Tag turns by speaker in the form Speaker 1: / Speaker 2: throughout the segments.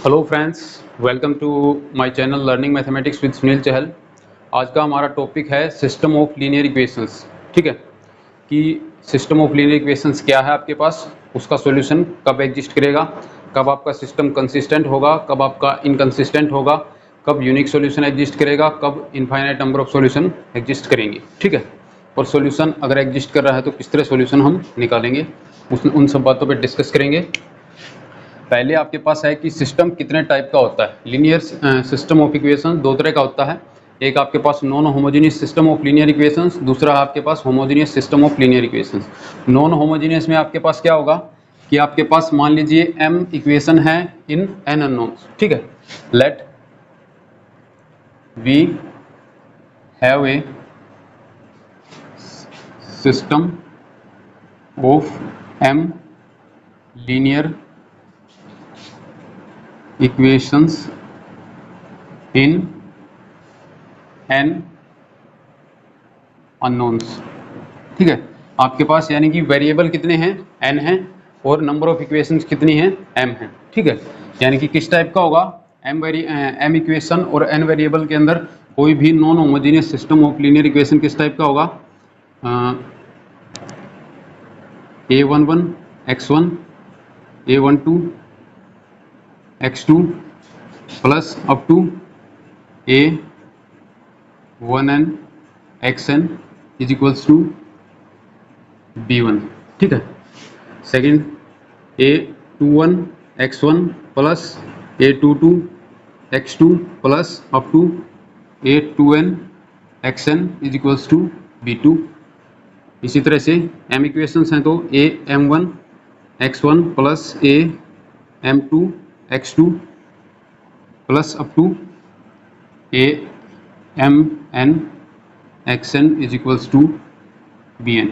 Speaker 1: Hello friends, welcome to my channel learning mathematics with Sunil Chahal. आज का हमारा टॉपिक है सिस्टम ऑफ लीनियर इक्वेशंस। ठीक है कि सिस्टम ऑफ लीनियर इक्वेशंस क्या है आपके पास, उसका सॉल्यूशन कब एग्जिस्ट करेगा, कब आपका सिस्टम कंसिस्टेंट होगा, कब आपका इनकंसिस्टेंट होगा, कब यूनिक सॉल्यूशन एग्जिस्ट करेगा, कब infinite number of solution exist करेंगे। ठीक है, और सॉल्यूशन अगर एग्जिस्ट कर रहा है तो किस तरह सॉल्यूशन हम निकालेंगे, उन सब बातों पर डिस्कस करेंगे। पहले आपके पास है कि सिस्टम कितने टाइप का होता है। लीनियर सिस्टम ऑफ इक्वेशन दो तरह का होता है। एक आपके पास non homogeneous system of linear equations, दूसरा आपके पास homogeneous system of linear equations. Non homogeneous में आपके पास क्या होगा कि आपके पास मान लीजिए m इक्वेशन है इन n अननोन्स। ठीक है, let we have a system of m linear equations in n unknowns. ठीक है, आपके पास यानी कि वेरिएबल कितने हैं, n हैं, और नंबर ऑफ इक्वेशंस कितनी हैं, m हैं। ठीक है, यानी कि किस टाइप का होगा, m इक्वेशन और n वेरिएबल के अंदर कोई भी non homogeneous system of linear equation किस टाइप का होगा, a11 x1 a12 x2 plus up to a1n xn is equals to b1। ठीक है, second a21 x1 plus a22 x2 plus up to a2n xn is equals to b2। इसी तरह से m equations हैं तो am1 x1 plus am2 x2 plus up to amn xn is equals to bn।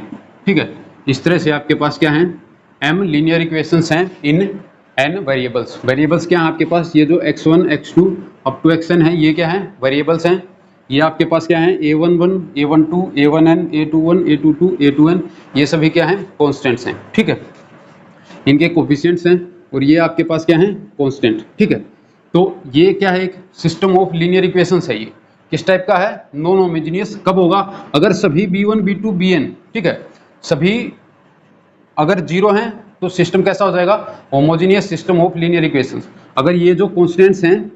Speaker 1: ठीक है, इस तरह से आपके पास क्या हैं, m लीनियर इक्वेशंस हैं इन n वेरिएबल्स। वेरिएबल्स क्या हैं आपके पास, ये जो x1 x2 up to xn है ये क्या है, वेरिएबल्स हैं। ये आपके पास क्या है, a11 a12 a1n a21 a22 a2n, ये सभी क्या हैं, कॉन्स्टेंट्स हैं। ठीक है, इनके कोफिशिएंट्स हैं और ये आपके पास क्या हैं, कांस्टेंट। ठीक है, तो ये क्या है, एक सिस्टम ऑफ लीनियर इक्वेशंस है। ये किस टाइप का है, नॉन होमोजेनियस। कब होगा, अगर सभी b1 b2 bn, ठीक है, सभी अगर जीरो हैं तो सिस्टम कैसा हो जाएगा, homogeneous system of linear equations. अगर ये जो कांस्टेंट्स हैं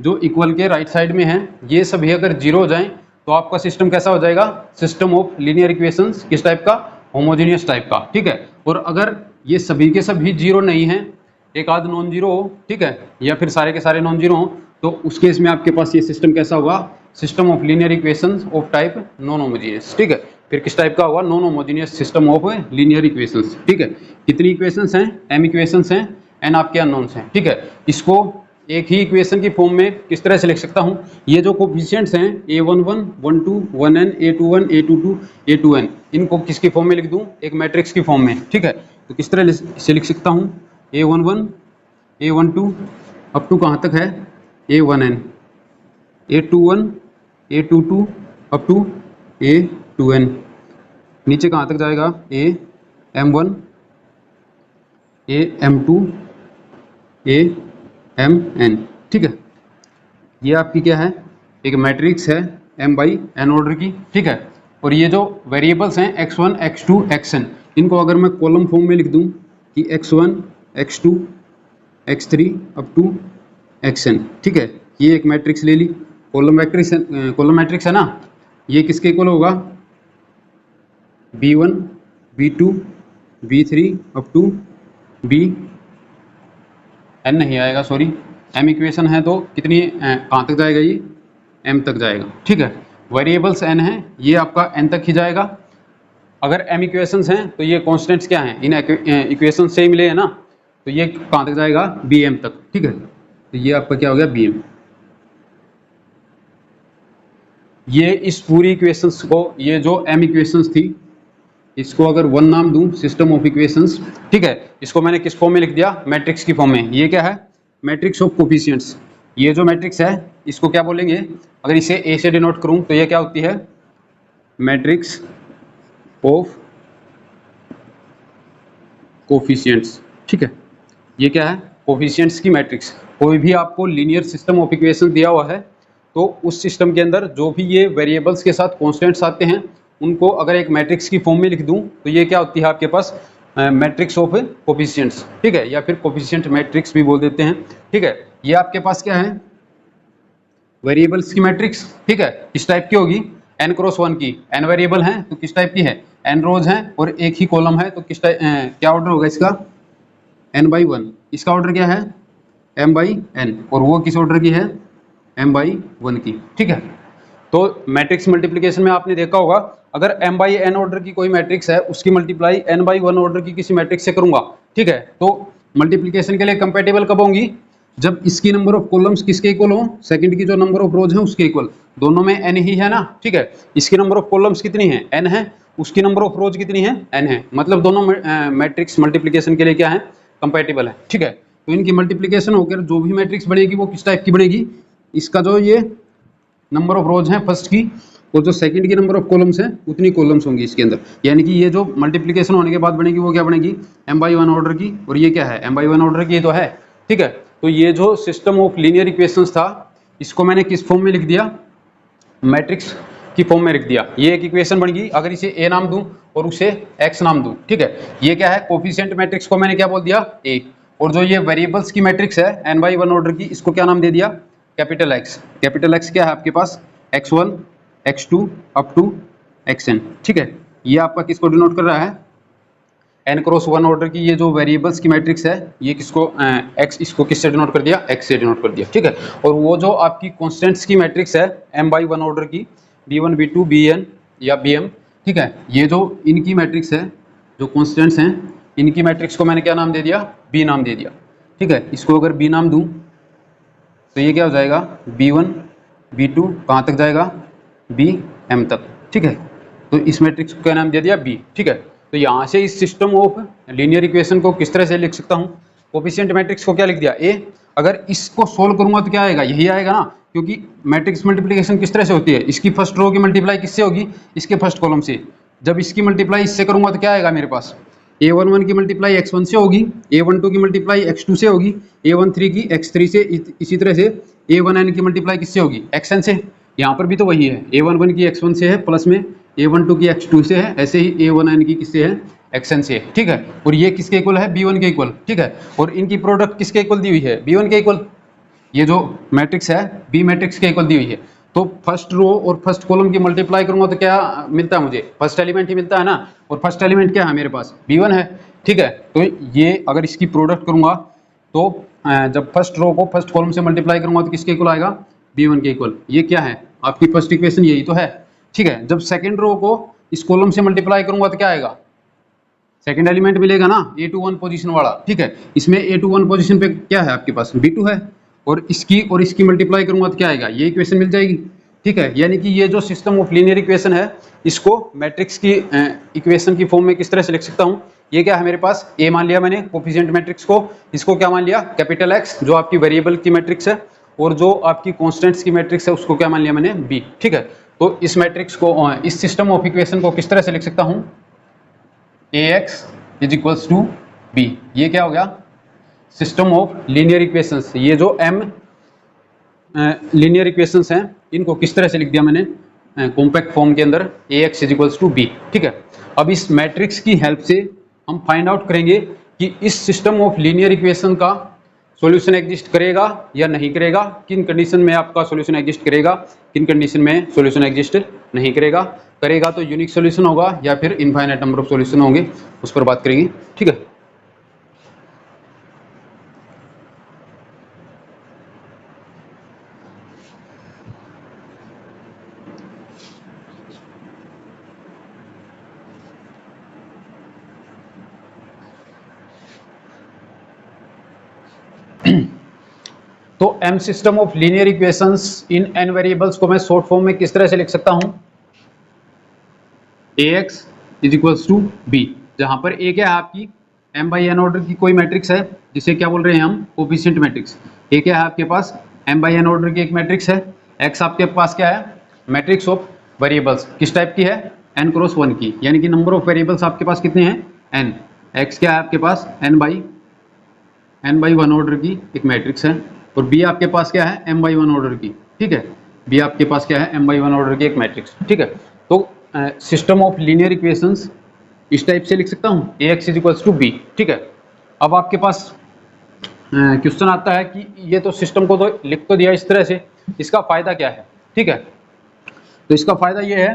Speaker 1: जो इक्वल के राइट साइड में हैं ये सभी अगर जीरो हो जाएं तो आपका सिस्टम कैसा हो जाएगा, सिस्टम ऑफ लीनियर इक्वेशंस किस टाइप का, होमोजेनियस टाइप का। ठीक है, और अगर ये सभी के सभी जीरो नहीं हैं, एक आध नॉन जीरो हो, ठीक है, या फिर सारे के सारे नॉन जीरो हो, तो उस केस में आपके पास ये सिस्टम कैसा होगा, system of linear equations of type non homogeneous. ठीक है, फिर किस टाइप का होगा, non homogeneous system of linear equations. ठीक है, कितनी इक्वेशंस हैं, m इक्वेशंस हैं, n आपके अननोन्स हैं। ठीक है, इसको एक ही इक्वेशन की फॉर्म में किस तरह से लिख सकता हूं, ये जो कोफिशिएंट्स हैं a11 12 1n a21 a22 a2n, इनको किसकी फॉर्म में लिख दूं, एक मैट्रिक्स की फॉर्म में। ठीक है, तो किस तरह से लिख सकता हूं, a11 a12 अप टू कहां तक है, a1n a21 a22 up to a2n, नीचे कहां तक जाएगा, am1 am2 amn। ठीक है, ये आपकी क्या है, एक मैट्रिक्स है m बाई n ऑर्डर की। ठीक है, और ये जो वेरिएबल्स हैं x1 x2 xn, इनको अगर मैं कॉलम फॉर्म में लिख दूं कि x1 x2 x3 up to xn। ठीक है, ये एक मैट्रिक्स ले ली, कॉलम मैट्रिक्स है ना, ये किसके इक्वल होगा, b1 b2 b3 up to n नहीं आएगा, सॉरी, m इक्वेशन है तो कितनी कहाँ तक जाएगा, ये m तक जाएगा। ठीक है, वेरिएबल्स n हैं, ये आपका n तक ही जाएगा। अगर m इक्वेशंस हैं तो ये कांस्टेंट्स क्या हैं, इन इक्वेशन से ही मिले हैं ना, तो ये कहाँ तक जाएगा, bm तक। ठीक है, तो ये आपका क्या हो गया, bm। ये इस पूरी इक्वेशंस को, ये जो m इक्वेशंस थी, इसको अगर वन नाम दूं, सिस्टम ऑफ इक्वेशंस। ठीक है, इसको मैंने किस फॉर्म में लिख दिया, मैट्रिक्स की फॉर्म में। ये क्या है, मैट्रिक्स ऑफ कोफिशिएंट्स। ये जो मैट्रिक्स है इसको क्या बोलेंगे, अगर इसे ए से डिनोट करूं तो ये क्या होती है, मैट्रिक्स ऑफ कोफिशिएंट्स। ठीक है, ये क्या है, कोफिशिएंट्स की मैट्रिक्स। कोई भी आपको लीनियर सिस्टम ऑफ इक्वेशन दिया हुआ है तो उस सिस्टम के अंदर जो भी ये वेरिएबल्स के साथ कॉन्स्टेंट्स आते हैं उनको अगर एक मैट्रिक्स की फॉर्म में लिख दूं तो ये क्या होती है आपके पास मैट्रिक्स ऑफ कोफिशिएंट्स, ठीक है, या फिर कोफिशिएंट मैट्रिक्स भी बोल देते हैं, ठीक है। ये आपके पास क्या है, वेरिएबल्स की मैट्रिक्स, ठीक है। किस टाइप की होगी, n क्रॉस 1 की, n वेरिएबल हैं तो किस टाइप की है, n रोज हैं और एक ही कॉलम है तो किस टाइप क्या ऑर्डर होगा इसका, n/1। इसका ऑर्डर क्या है, m/n, और वो किस ऑर्डर की है, m/1 की, ठीक है। तो मैट्रिक्स मल्टीप्लिकेशन में आपने देखा होगा अगर m/n ऑर्डर की कोई मैट्रिक्स है उसकी मल्टीप्लाई n/1 ऑर्डर की किसी मैट्रिक्स से करूंगा, ठीक है, तो मल्टीप्लिकेशन के लिए कंपैटिबल कब होंगी, जब इसकी नंबर ऑफ कॉलम्स किसके इक्वल हो, सेकंड की जो नंबर ऑफ रोज है उसके इक्वल, दोनों में n ही है ना, ठीक है। इसकी नंबर ऑफ कॉलम्स कितनी है, n है, उसकी नंबर ऑफ रोज कितनी है, n है, मतलब दोनों मैट्रिक्स मल्टीप्लिकेशन के लिए क्या है, कंपैटिबल है, ठीक है। तो इनकी मल्टीप्लिकेशन होकर जो भी मैट्रिक्स बनेगी वो किस टाइप की बनेगी, इसका जो ये नंबर ऑफ रोज है फर्स्ट की और जो सेकंड की नंबर ऑफ कॉलम्स है उतनी कॉलम्स होंगी इसके अंदर, यानी कि ये जो मल्टीप्लिकेशन होने के बाद बनेगी वो क्या बनेगी, m/1 ऑर्डर की, और ये क्या है, m/1 ऑर्डर की तो है, ठीक है। तो ये जो सिस्टम ऑफ लीनियर इक्वेशंस था इसको मैंने किस फॉर्म में लिख दिया, मैट्रिक्स की फॉर्म में लिख दिया। ये एक इक्वेशन बन गई, अगर इसे a नाम दूं और उसे x नाम दूं, ठीक है, ये क्या है, कोफिशिएंट मैट्रिक्स को मैंने क्या बोल दिया, a, और जो ये वेरिएबल्स की मैट्रिक्स है n/1 ऑर्डर की, इसको क्या नाम दे दिया, कैपिटल X। कैपिटल X क्या है आपके पास, x1 x2 up to xn, ठीक है। ये आपका किसको डिनोट कर रहा है, n क्रॉस 1 ऑर्डर की ये जो वेरिएबल्स की मैट्रिक्स है ये किसको x, इसको किससे डिनोट कर दिया, x से डिनोट कर दिया, ठीक है। और वो जो आपकी कॉन्स्टेंट्स की मैट्रिक्स है m/1 ऑर्डर की, b1 b2 bn या bm, ठीक है, ये जो इनकी मैट्रिक्स है, जो कॉन्स्टेंट्स हैं इनकी मैट्रिक्स को मैंने क्या नाम दे दिया, b नाम दे दिया, ठीक है। इसको अगर b नाम दूं तो ये क्या हो जाएगा, b1 b2 कहाँ तक जाएगा, bm तक, ठीक है। तो इस मैट्रिक्स को क्या नाम दे दिया, b, ठीक है। तो यहाँ से इस सिस्टम ऑफ लीनियर इक्वेशन को किस तरह से लिख सकता हूँ, कोफिशिएंट मैट्रिक्स को क्या लिख दिया, a, अगर इसको सोल्व करूंगा तो क्या आएगा, यही आएगा ना, क्योंकि मैट्रिक्स मल्टीप्लिकेशन किस तरह से होती है, इसकी फर्स्ट रो की मल्टीप्लाई किससे होगी, इसके फर्स्ट कॉलम से, जब इसकी मल्टीप्लाई इससे करूंगा तो क्या आएगा मेरे पास, a11 की मल्टीप्लाई x1 से होगी, a12 की मल्टीप्लाई x2 से होगी, a13 की x3 से, इसी तरह से a1n की मल्टीप्लाई किससे होगी, xn से। यहाँ पर भी तो वही है, a11 की x1 से है प्लस में a12 की x2 से है, ऐसे ही a1n की किससे है, xn से है, ठीक है। और ये किसके इक्वल है, b1 के इक्वल, ठीक है। और इनकी प्रोडक्ट किसके इक्वल दी हुई है, b1 के इक्वल, ये जो मैट्रिक्स है b मैट्रिक्स के इक्वल दी हुई है। तो फर्स्ट रो और फर्स्ट कॉलम की मल्टीप्लाई करूंगा तो क्या मिलता है मुझे, फर्स्ट एलिमेंट ही मिलता है ना, और फर्स्ट एलिमेंट क्या है मेरे पास, b1 है, ठीक है। तो ये अगर इसकी प्रोडक्ट करूंगा तो जब फर्स्ट रो को फर्स्ट कॉलम से मल्टीप्लाई करूंगा तो किसके इक्वल आएगा, b1 के इक्वल। ये क्या है आपकी फर्स्ट इक्वेशन, यही तो है, ठीक है। जब सेकंड रो को इस कॉलम से मल्टीप्लाई करूंगा तो क्या आएगा, सेकंड एलिमेंट मिलेगा ना a21 पोजीशन वाला, ठीक है। इसमें a21 पोजीशन पे क्या है आपके पास, b2 है, और इसकी मल्टीप्लाई करूंगा तो क्या आएगा, ये इक्वेशन मिल जाएगी, ठीक है। यानी कि ये जो सिस्टम ऑफ लीनियर इक्वेशन है इसको मैट्रिक्स की इक्वेशन की फॉर्म में किस तरह से लिख सकता हूँ, ये क्या है मेरे पास, a मान लिया मैंने कोफिशिएंट मैट्रिक्स को, इसको क्या मान लिया, कैपिटल X जो आपकी वेरिएबल की मैट्रिक्स है, और जो आपकी कॉन्स्टेंट्स की मैट्रिक्स है उसको क्या मान लिया मैंने, b, ठीक है। तो इस मैट्रिक्स को, इस सिस्टम ऑफ इक्वेशन को किस तरह से लिख सकता हूँ, ax is equals to b। ये क्या हो गया, सिस्टम ऑफ लीनियर इक्वेशंस। ये जो m लीनियर इक्वेशंस हैं इनको किस तरह से लिख दिया मैंने, कॉम्पैक्ट फॉर्म के अंदर, ax is equals to b, ठीक है। अब इस मैट्रिक्स की हेल्प से हम फाइंड आउट करेंगे कि इस सिस्टम ऑफ लीनियर इक्वेशन का सॉल्यूशन एग्जिस्ट करेगा या नहीं करेगा, किन कंडीशन में आपका सॉल्यूशन एग्जिस्ट करेगा, किन कंडीशन में सॉल्यूशन एग्जिस्ट नहीं करेगा। करेगा तो यूनिक सॉल्यूशन होगा या फिर इनफाइनाइट नंबर ऑफ सॉल्यूशन होंगे, उस पर बात करेंगे, ठीक है। तो m system of linear equations in n variables को मैं शॉर्ट फॉर्म में किस तरह से लिख सकता हूं, ax is equals to b, जहां पर a क्या है आपकी m/n ऑर्डर की कोई मैट्रिक्स है जिसे क्या बोल रहे हैं हम, कोफिशिएंट मैट्रिक्स। a क्या है आपके पास, m/n ऑर्डर की एक मैट्रिक्स है, x आपके पास क्या है, मैट्रिक्स ऑफ वेरिएबल्स, किस टाइप की है, n क्रॉस 1 की, यानी कि नंबर ऑफ वेरिएबल्स आपके पास कितने हैं, n, x क्या है आपके पास n/n n बाई 1 ऑर्डर की एक मैट्रिक्स है, और B आपके पास क्या है, m बाई 1 ऑर्डर की, ठीक है। B आपके पास क्या है, m बाई 1 ऑर्डर की एक मैट्रिक्स, ठीक है। तो सिस्टम ऑफ लीनियर इक्वेशंस इस टाइप से लिख सकता हूँ, Ax इक्वल्स टू बी, ठीक है। अब आपके पास क्वेश्चन आता है कि ये तो सिस्टम को तो लिख तो दिया इस तरह से, इसका फायदा क्या है, ठीक है। तो इसका फायदा ये है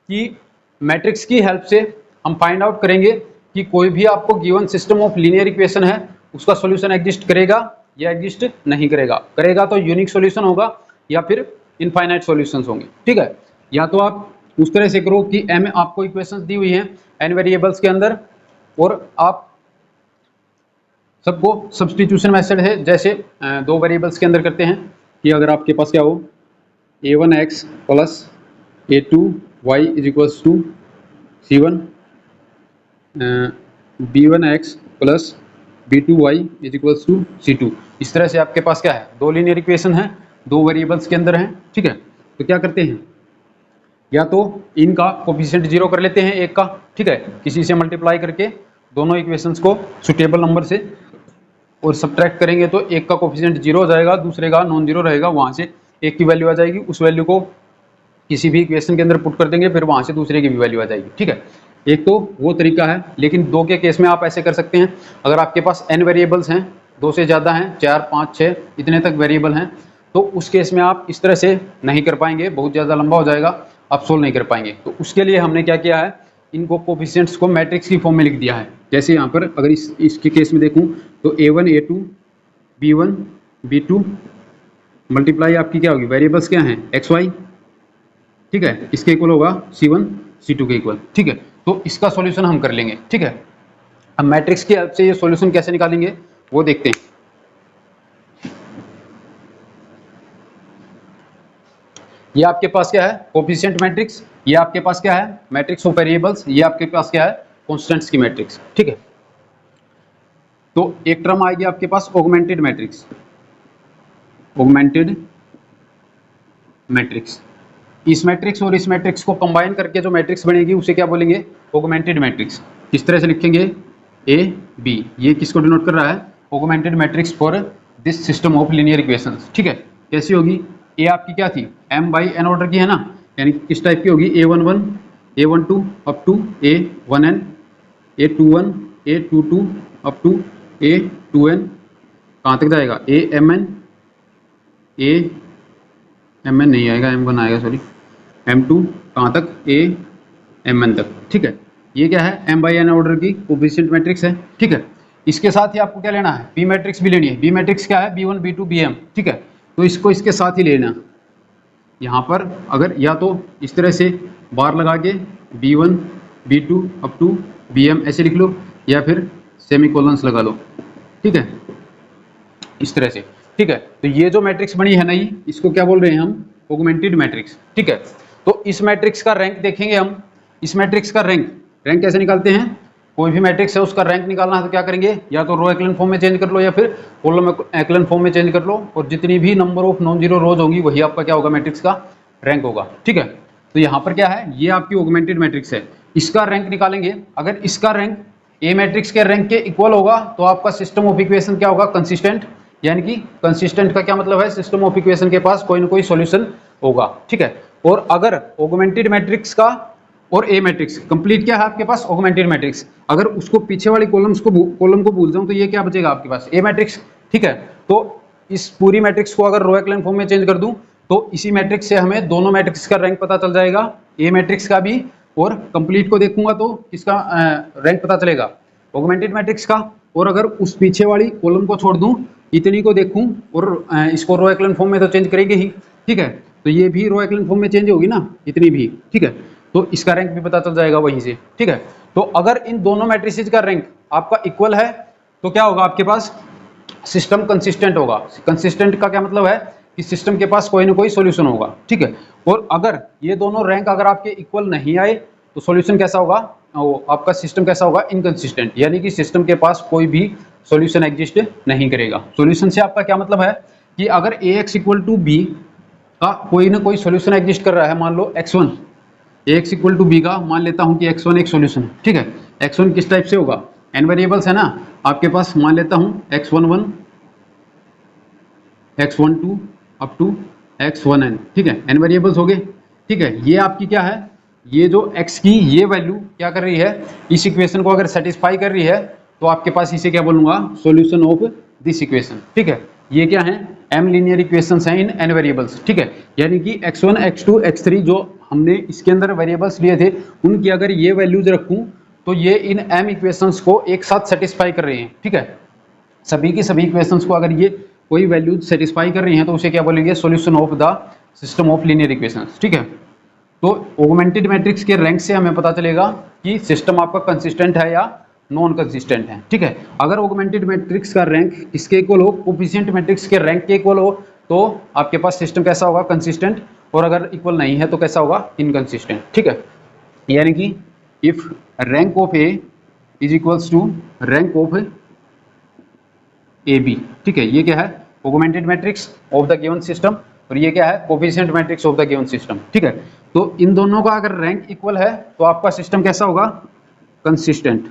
Speaker 1: कि मैट्रिक्स की हेल्प से हम फाइंड आउट करेंगे कि कोई भी आपको given system of linear equation है उसका सॉल्यूशन एग्जिस्ट करेगा या एग्जिस्ट नहीं करेगा। करेगा तो यूनिक सॉल्यूशन होगा या फिर इनफाइनाइट सॉल्यूशंस होंगे, ठीक है। या तो आप उस तरह से करो कि m आपको इक्वेशंस दी हुई हैं n वेरिएबल्स के अंदर, और आप सबको सब्स्टिट्यूशन मेथड है, जैसे दो वेरिएबल्स के अंदर करते हैं कि अगर आपके पास क्या हो, a1x plus a2y is equals to c1, b1x plus b2y is equals to c2। इस तरह से आपके पास क्या है, दो लीनियर इक्वेशन है, दो वेरिएबल्स के अंदर हैं, ठीक है। तो क्या करते हैं, या तो इनका कोफिशिएंट 0 कर लेते हैं एक का, ठीक है, किसी से मल्टीप्लाई करके दोनों इक्वेशंस को सुटेबल नंबर से, और सब्ट्रैक्ट करेंगे तो एक का कोफिशिएंट 0 हो जाएगा, दूसरे का नॉन जीरो रहेगा, वहाँ से एक की वैल्यू आ जाएगी, उस वैल्यू को किसी भी इक्वेशन के अंदर पुट कर देंगे, फिर वहाँ से दूसरे की भी वैल्यू आ जाएगी, ठीक है। एक तो वो तरीका है, लेकिन दो के केस में आप ऐसे कर सकते हैं, अगर आपके पास n वेरिएबल्स हैं, दो से ज़्यादा हैं, 4 5 6 इतने तक वेरिएबल हैं, तो उस केस में आप इस तरह से नहीं कर पाएंगे, बहुत ज़्यादा लंबा हो जाएगा, आप सोल्व नहीं कर पाएंगे। तो उसके लिए हमने क्या किया है, इनको कोफिशिएंट्स को मैट्रिक्स की फॉर्म में लिख दिया है। जैसे यहाँ पर अगर इसके केस में देखूँ तो a1 a2 b1 b2 multiply आपकी क्या होगी, वेरिएबल्स क्या हैं x y, ठीक है, इसके इक्वल होगा c1 c2 के इक्वल, ठीक है। तो इसका सॉल्यूशन हम कर लेंगे, ठीक है। अब मैट्रिक्स की हेल्प से ये सॉल्यूशन कैसे निकालेंगे वो देखते हैं। ये आपके पास क्या है, कोफिशिएंट मैट्रिक्स, ये आपके पास क्या है, मैट्रिक्स ऑफ वेरिएबल्स, ये आपके पास क्या है, कांस्टेंट्स की मैट्रिक्स, ठीक है। तो एक टर्म आएगी आपके पास ऑगमेंटेड मैट्रिक्स, ऑगमेंटेड मैट्रिक्स। इस मैट्रिक्स और इस मैट्रिक्स को कंबाइन करके जो मैट्रिक्स बनेगी उसे क्या बोलेंगे, ऑगमेंटेड मैट्रिक्स। इस तरह से लिखेंगे ए बी, ये किसको डिनोट कर रहा है, augmented matrix for this system of linear equations, ठीक है। कैसी होगी, ए आपकी क्या थी, m बाई n ऑर्डर की है ना, यानी किस टाइप की होगी, a11 a12 up to a1n a21 a22 up to a2n, कहाँ तक जाएगा, amn नहीं आएगा, m1 आएगा, सॉरी m2 कहाँ तक, amn तक, ठीक है। ये क्या है, m बाई n ऑर्डर की कोफिशिएंट मैट्रिक्स है, ठीक है। इसके साथ ही आपको क्या लेना है, b मैट्रिक्स भी लेनी है। b मैट्रिक्स क्या है, b1 b2 bm, ठीक है। तो इसको इसके साथ ही लेना, यहाँ पर अगर या तो इस तरह से बार लगा के b1 b2 up to bm ऐसे लिख लो, या फिर सेमीकोलन्स लगा लो, ठीक है, इस तरह से, ठीक है। तो ये जो मैट्रिक्स बनी है नई, इसको क्या बोल रहे हैं हम, ऑगमेंटेड मैट्रिक्स, ठीक है। तो इस मैट्रिक्स का रैंक देखेंगे हम, इस मैट्रिक्स का रैंक कैसे निकालते हैं, कोई भी मैट्रिक्स है उसका रैंक निकालना है तो क्या करेंगे, या तो रो एक्लन फॉर्म में चेंज कर लो या फिर कॉलम एक्लन फॉर्म में चेंज कर लो, और जितनी भी नंबर ऑफ नॉन जीरो रोज होगी वही आपका क्या होगा, मैट्रिक्स का रैंक होगा, ठीक है। तो यहाँ पर क्या है, ये आपकी ऑगमेंटेड मैट्रिक्स है, इसका रैंक निकालेंगे। अगर इसका रैंक ए मैट्रिक्स के रैंक के इक्वल होगा तो आपका सिस्टम ऑफ इक्वेशन क्या होगा, कंसिस्टेंट, यानी कि कंसिस्टेंट का क्या मतलब है, सिस्टम ऑफ इक्वेशन के पास कोई ना कोई सॉल्यूशन होगा, ठीक है। और अगर ऑगमेंटेड मैट्रिक्स का और ए मैट्रिक्स कंप्लीट क्या है आपके पास, ऑगमेंटेड मैट्रिक्स, अगर उसको पीछे वाली कॉलम को भूल जाऊं तो ये क्या बचेगा आपके पास, ए मैट्रिक्स, ठीक है। तो इस पूरी मैट्रिक्स को अगर रो एक्लन फॉर्म में चेंज कर दूं तो इसी मैट्रिक्स से हमें दोनों मैट्रिक्स का रैंक पता चल जाएगा, ए मैट्रिक्स का भी, और कंप्लीट को देखूंगा तो किसका रैंक पता चलेगा, ऑगमेंटेड मैट्रिक्स का। और अगर उस पीछे वाली कॉलम को छोड़ दूं, इतनी को देखूं और इसको रो एक्लन फॉर्म में तो चेंज करेंगे ही, ठीक है। तो ये भी रो एक्लन फॉर्म में चेंज होगी ना, इतनी भी, ठीक है। तो इसका रैंक भी पता चल जाएगा वहीं से, ठीक है। तो अगर इन दोनों मैट्रिसेस का रैंक आपका इक्वल है तो क्या होगा, आपके पास सिस्टम कंसिस्टेंट होगा। कंसिस्टेंट का क्या मतलब है कि सिस्टम के पास कोई ना कोई सॉल्यूशन होगा, ठीक है। और अगर ये दोनों रैंक अगर आपके इक्वल नहीं आए तो सॉल्यूशन कैसा होगा, आपका सिस्टम कैसा होगा, इनकंसिस्टेंट, यानी कि सिस्टम के पास कोई भी सॉल्यूशन एग्जिस्ट नहीं करेगा। सॉल्यूशन से आपका क्या मतलब है कि अगर ax इक्वल टू बी का कोई ना कोई सॉल्यूशन एग्जिस्ट कर रहा है, मान लो x1, ax equal to B का मान लेता हूं कि x1 एक सॉल्यूशन है, ठीक है। x1 किस टाइप से होगा, n वेरिएबल्स है ना आपके पास, मान लेता हूँ x11 x12 up to x1n, ठीक है, n वेरिएबल्स हो गए, ठीक है। ये आपकी क्या है, ये जो x की ये वैल्यू क्या कर रही है, इस इक्वेशन को अगर सेटिस्फाई कर रही है तो आपके पास इसे क्या बोलूंगा, सॉल्यूशन ऑफ दिस इक्वेशन, ठीक है। ये क्या है, m लीनियर इक्वेशंस हैं इन n वेरिएबल्स, ठीक है। यानी कि x1 x2 x3 जो हमने इसके अंदर वेरिएबल्स लिए थे उनकी अगर ये वैल्यूज रखूं तो ये इन m इक्वेशंस को एक साथ सेटिस्फाई कर रहे हैं, ठीक है। सभी की सभी इक्वेशंस को अगर ये कोई वैल्यूज सेटिस्फाई कर रही हैं तो उसे क्या बोलेंगे, solution of the system of linear equations, ठीक है। तो ऑगमेंटेड मैट्रिक्स के रैंक से हमें पता चलेगा कि सिस्टम आपका कंसिस्टेंट है या नॉन कंसिस्टेंट है, ठीक है। अगर ऑगमेंटेड मैट्रिक्स का रैंक किसके इक्वल हो, कोफिशिएंट मैट्रिक्स के रैंक के इक्वल हो तो आपके पास सिस्टम कैसा होगा, कंसिस्टेंट, और अगर इक्वल नहीं है तो कैसा होगा, इनकंसिस्टेंट, ठीक है। यानी कि if rank of A is equals to rank of A B, ठीक है। ये क्या है, augmented matrix of the given system, और ये क्या है, coefficient matrix of the given system, ठीक है। तो इन दोनों का अगर रैंक इक्वल है तो आपका सिस्टम कैसा होगा, कंसिस्टेंट,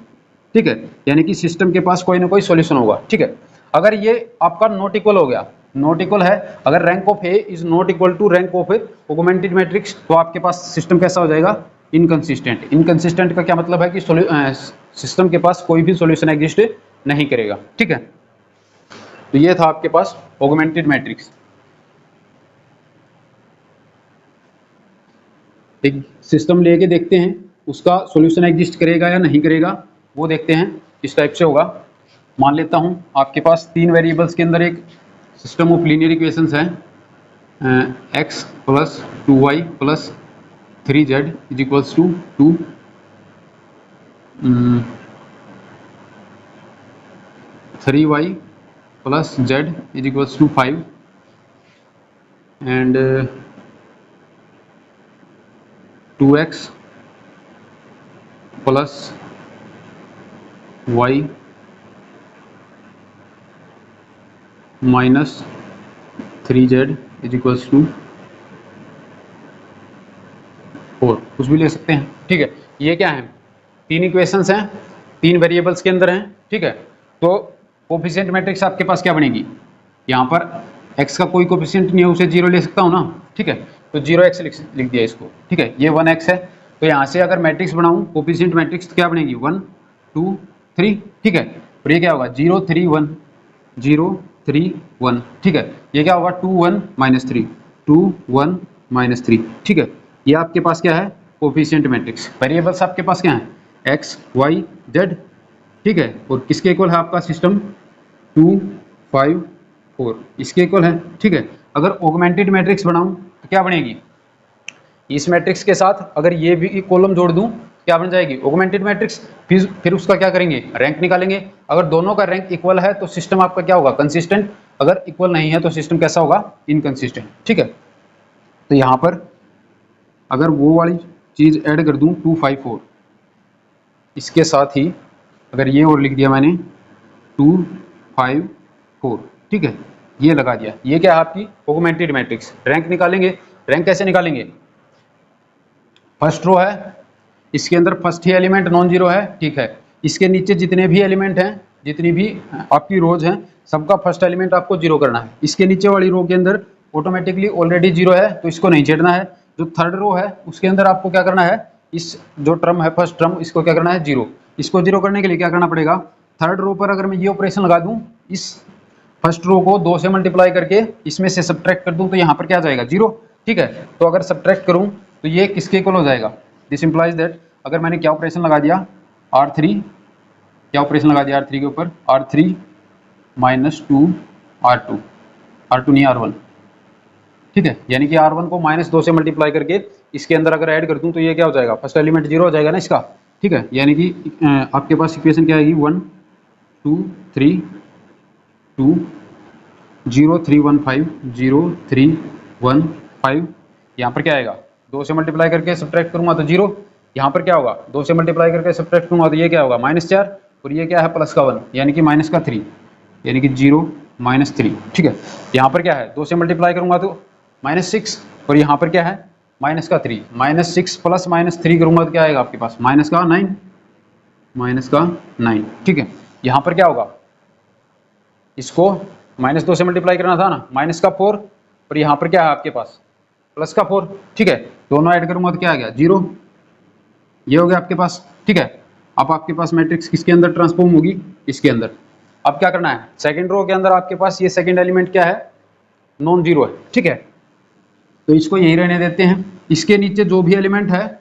Speaker 1: ठीक है। यानी कि सिस्टम के पास कोई ना कोई सॉल्यूशन होगा, ठीक है। अगर ये आपका नॉट इक्वल हो गया, नॉट इक्वल है, अगर rank of A is not equal to rank of augmented matrix तो आपके पास सिस्टम कैसा हो जाएगा, इनकंसिस्टेंट। इनकंसिस्टेंट का क्या मतलब है कि सिस्टम के पास कोई भी सॉल्यूशन एग्जिस्ट नहीं करेगा, ठीक है। तो ये था आपके पास ऑगमेंटेड मैट्रिक्स। एक सिस्टम लेके देखते हैं उसका सॉल्यूशन एग्जिस्ट करेगा या नहीं करेगा, वो देखते हैं किस टाइप से होगा। मान लेता हूँ आपके पास तीन वेरिएबल्स के अंदर एक सिस्टम ऑफ लीनियर इक्वेशंस है, x plus 2y plus 3z is equals to 2, 3y plus z is equals to 5 and 2x plus y minus 3z is equals to 4, कुछ भी ले सकते हैं, ठीक है। ये क्या है, तीन इक्वेशंस हैं, तीन वेरिएबल्स के अंदर हैं, ठीक है। तो कोफिशिएंट मैट्रिक्स आपके पास क्या बनेगी, यहाँ पर x का कोई कोफिशिएंट नहीं है, उसे 0 ले सकता हूँ ना, ठीक है। तो 0x लिख दिया इसको, ठीक है। ये 1x है, तो यहाँ से अगर मैट्रिक्स बनाऊँ कोफिशिएंट मैट्रिक्स तो क्या बनेगी, 1 2 3, ठीक है। और ये क्या होगा, 0 3 1 0 3 1, ठीक है। ये क्या होगा, 2 1 माइनस 3 2 1 माइनस 3, ठीक है। ये आपके पास क्या है, कोफिशिएंट मैट्रिक्स। वेरिएबल्स आपके पास क्या है, x y z, ठीक है। और किसके इक्वल है आपका सिस्टम, 2 5 4, इसके इक्वल है, ठीक है। अगर ऑगमेंटेड मैट्रिक्स बनाऊं तो क्या बनेगी, इस मैट्रिक्स के साथ अगर ये भी कॉलम जोड़ दूं क्या बन जाएगी, ऑगमेंटेड मैट्रिक्स। फिर उसका क्या करेंगे, रैंक निकालेंगे। अगर दोनों का रैंक इक्वल है तो सिस्टम आपका क्या होगा, कंसिस्टेंट। अगर इक्वल नहीं है तो सिस्टम कैसा होगा, इनकंसिस्टेंट, ठीक है। तो यहाँ पर अगर वो वाली चीज़ ऐड कर दूं 2 5 4, इसके साथ ही अगर ये और लिख दिया मैंने 2 5 4, ठीक है, ये लगा दिया। ये क्या है आपकी ऑगमेंटेड मैट्रिक्स। रैंक निकालेंगे, रैंक कैसे निकालेंगे, फर्स्ट रो है, इसके अंदर फर्स्ट ही एलिमेंट नॉन जीरो है, ठीक है। इसके नीचे जितने भी एलिमेंट हैं, जितनी भी आपकी रोज हैं, सबका फर्स्ट एलिमेंट आपको जीरो करना है। इसके नीचे वाली रो के अंदर ऑटोमेटिकली ऑलरेडी जीरो है तो इसको नहीं छेड़ना है। जो थर्ड रो है उसके अंदर आपको क्या करना है, इस जो टर्म है फर्स्ट टर्म, इसको क्या करना है, जीरो। इसको जीरो करने के लिए क्या करना पड़ेगा, थर्ड रो पर अगर मैं ये ऑपरेशन लगा दूं, इस फर्स्ट रो को 2 से मल्टीप्लाई करके इसमें से सब्ट्रैक्ट कर दूं तो यहाँ पर क्या आ जाएगा, जीरो, ठीक है। तो अगर सब्ट्रैक्ट करूं तो ये किसके इक्वल हो जाएगा, दिस इंप्लाइज दैट अगर मैंने क्या ऑपरेशन लगा दिया, R3, क्या ऑपरेशन लगा दिया R3 के ऊपर, R3 माइनस 2 R2, R2 नहीं R1, ठीक है। यानी कि R1 को -2 से मल्टीप्लाई करके इसके अंदर अगर ऐड कर दूं तो ये क्या हो जाएगा, फर्स्ट एलिमेंट जीरो हो जाएगा ना इसका, ठीक है। यानी कि आपके पास इक्वेशन क्या आएगी, 1 2 3 2 0 3 1 5 0 3 1 5, यहाँ पर क्या आएगा, 2 से मल्टीप्लाई करके सब्ट्रैक्ट करूंगा तो जीरो, यहाँ पर क्या होगा, 2 से मल्टीप्लाई करके सब्ट्रैक्ट करूंगा तो ये क्या होगा, -4, और ये क्या है, प्लस का 1 यानी कि माइनस का 3, यानी कि 0 -3, ठीक है। यहाँ पर क्या है, 2 से मल्टीप्लाई करूंगा तो -6, और यहाँ पर क्या है, माइनस का 3, -6 प्लस -3 करूंगा तो क्या आएगा आपके पास, माइनस का 9, माइनस का 9, ठीक है। यहाँ पर क्या होगा, इसको -2 से मल्टीप्लाई करना था ना, माइनस का 4, और यहाँ पर क्या है आपके पास प्लस का 4, ठीक है। दोनों ऐड करूंगा तो क्या आ गया 0, ये हो गया आपके पास, ठीक है। अब आपके पास मैट्रिक्स किसके अंदर ट्रांसफॉर्म होगी, इसके अंदर। अब क्या करना है, सेकंड रो के अंदर आपके पास ये सेकंड एलिमेंट क्या है, नॉन जीरो है, ठीक है। तो इसको यही रहने देते हैं। इसके नीचे जो भी एलिमेंट है,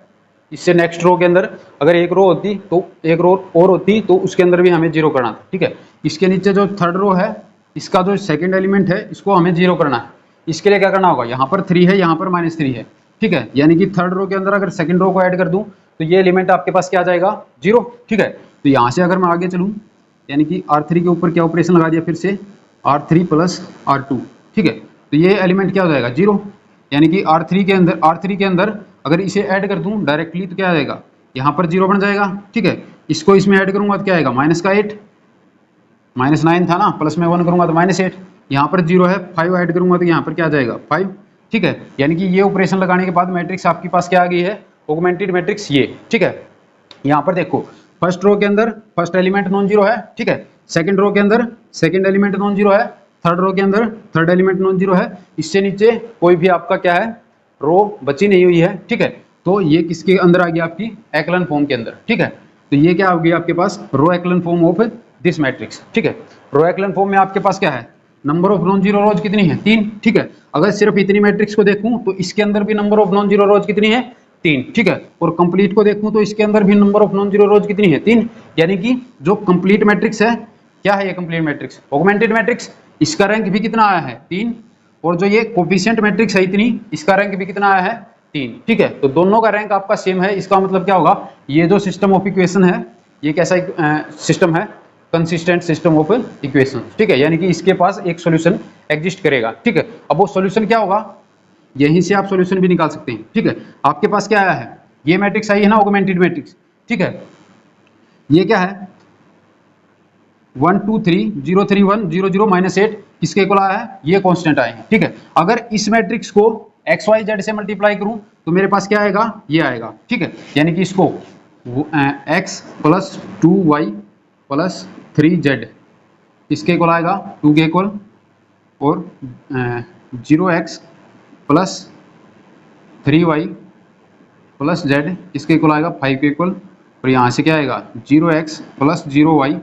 Speaker 1: इससे नेक्स्ट रो के अंदर अगर एक रो होती तो एक रो और होती तो उसके अंदर भी हमें जीरो करना था, ठीक है। इसके नीचे जो थर्ड रो है, इसका जो सेकंड एलिमेंट है, इसको हमें जीरो करना है। इसके लिए क्या करना होगा, यहाँ पर 3 है, यहाँ पर -3 है, ठीक है। यानी कि थर्ड रो के अंदर अगर सेकंड रो को ऐड कर दूं तो ये एलिमेंट आपके पास क्या आ जाएगा, 0, ठीक है। तो यहाँ से अगर मैं आगे चलूँ, यानी कि R3 के ऊपर क्या ऑपरेशन लगा दिया फिर से, R3 + R2, ठीक है। तो ये एलिमेंट क्या हो जाएगा 0, यानी कि R3 के अंदर अगर इसे ऐड कर दूं डायरेक्टली तो क्या आ जाएगा, यहाँ पर 0 बन जाएगा, ठीक है। इसको इसमें ऐड करूंगा तो क्या आएगा, -8, -9 था ना, प्लस में 1 करूंगा तो -8, यहाँ पर 0 है, 5 ऐड करूंगा तो यहाँ पर क्या आ जाएगा 5, ठीक है। यानी कि ये ऑपरेशन लगाने के बाद मैट्रिक्स आपके पास क्या आ गई है, ऑगमेंटेड मैट्रिक्स ये, ठीक है। यहाँ पर देखो, फर्स्ट रो के अंदर फर्स्ट एलिमेंट नॉन जीरो है, ठीक है। सेकंड रो के अंदर सेकंड एलिमेंट नॉन जीरो है, थर्ड रो के अंदर थर्ड एलिमेंट नॉन जीरो है। इससे नीचे कोई भी आपका क्या है, रो बची नहीं हुई है, ठीक है। तो ये किसके अंदर आ गया, आपकी एक्लन फॉर्म के अंदर, ठीक है। तो ये क्या हो गया आपके पास, row echelon form of this matrix, ठीक है। रो एक्लन फॉर्म में आपके पास क्या है, नंबर ऑफ नॉन जीरो रोज कितनी है, 3, ठीक है। अगर सिर्फ इतनी मैट्रिक्स को देखूं तो इसके अंदर भी नंबर ऑफ नॉन जीरो रोज कितनी है, 3, ठीक है। और कंप्लीट को देखूं तो इसके अंदर भी नंबर ऑफ नॉन जीरो रोज कितनी है, 3। यानी कि जो कंप्लीट मैट्रिक्स है, क्या है ये कंप्लीट मैट्रिक्स, ऑगमेंटेड मैट्रिक्स, इसका रैंक भी कितना आया है, 3। और जो ये कोफिशिएंट मैट्रिक्स है इतनी, इसका रैंक भी कितना आया है, 3, ठीक है। तो दोनों का रैंक आपका सेम है। इसका मतलब क्या होगा, ये जो सिस्टम ऑफ इक्वेशन है, ये कैसा सिस्टम है, कंसिस्टेंट सिस्टम ऑफ इक्वेशन, ठीक है। यानी कि इसके पास एक सॉल्यूशन एग्जिस्ट करेगा, ठीक है। अब वो सॉल्यूशन क्या होगा, यहीं से आप सॉल्यूशन भी निकाल सकते हैं, ठीक है। आपके पास क्या आया है, ये मैट्रिक्स आई है ना, ऑगमेंटेड मैट्रिक्स, ठीक है। ये क्या है, 1 2 3 0 3 1 0 0 -8 किसके इक्वल आया है, ये कांस्टेंट आए हैं, ठीक है। अगर इस मैट्रिक्स को XYZ से मल्टीप्लाई करूं तो मेरे पास क्या आएगा, ये आएगा, ठीक है। यानी कि इसको x + 2y + 3z इसके इक्वल आएगा 2 के इक्वल, और 0x + 3y + z इसके इक्वल आएगा 5 के इक्वल, और यहाँ से क्या आएगा 0x + 0y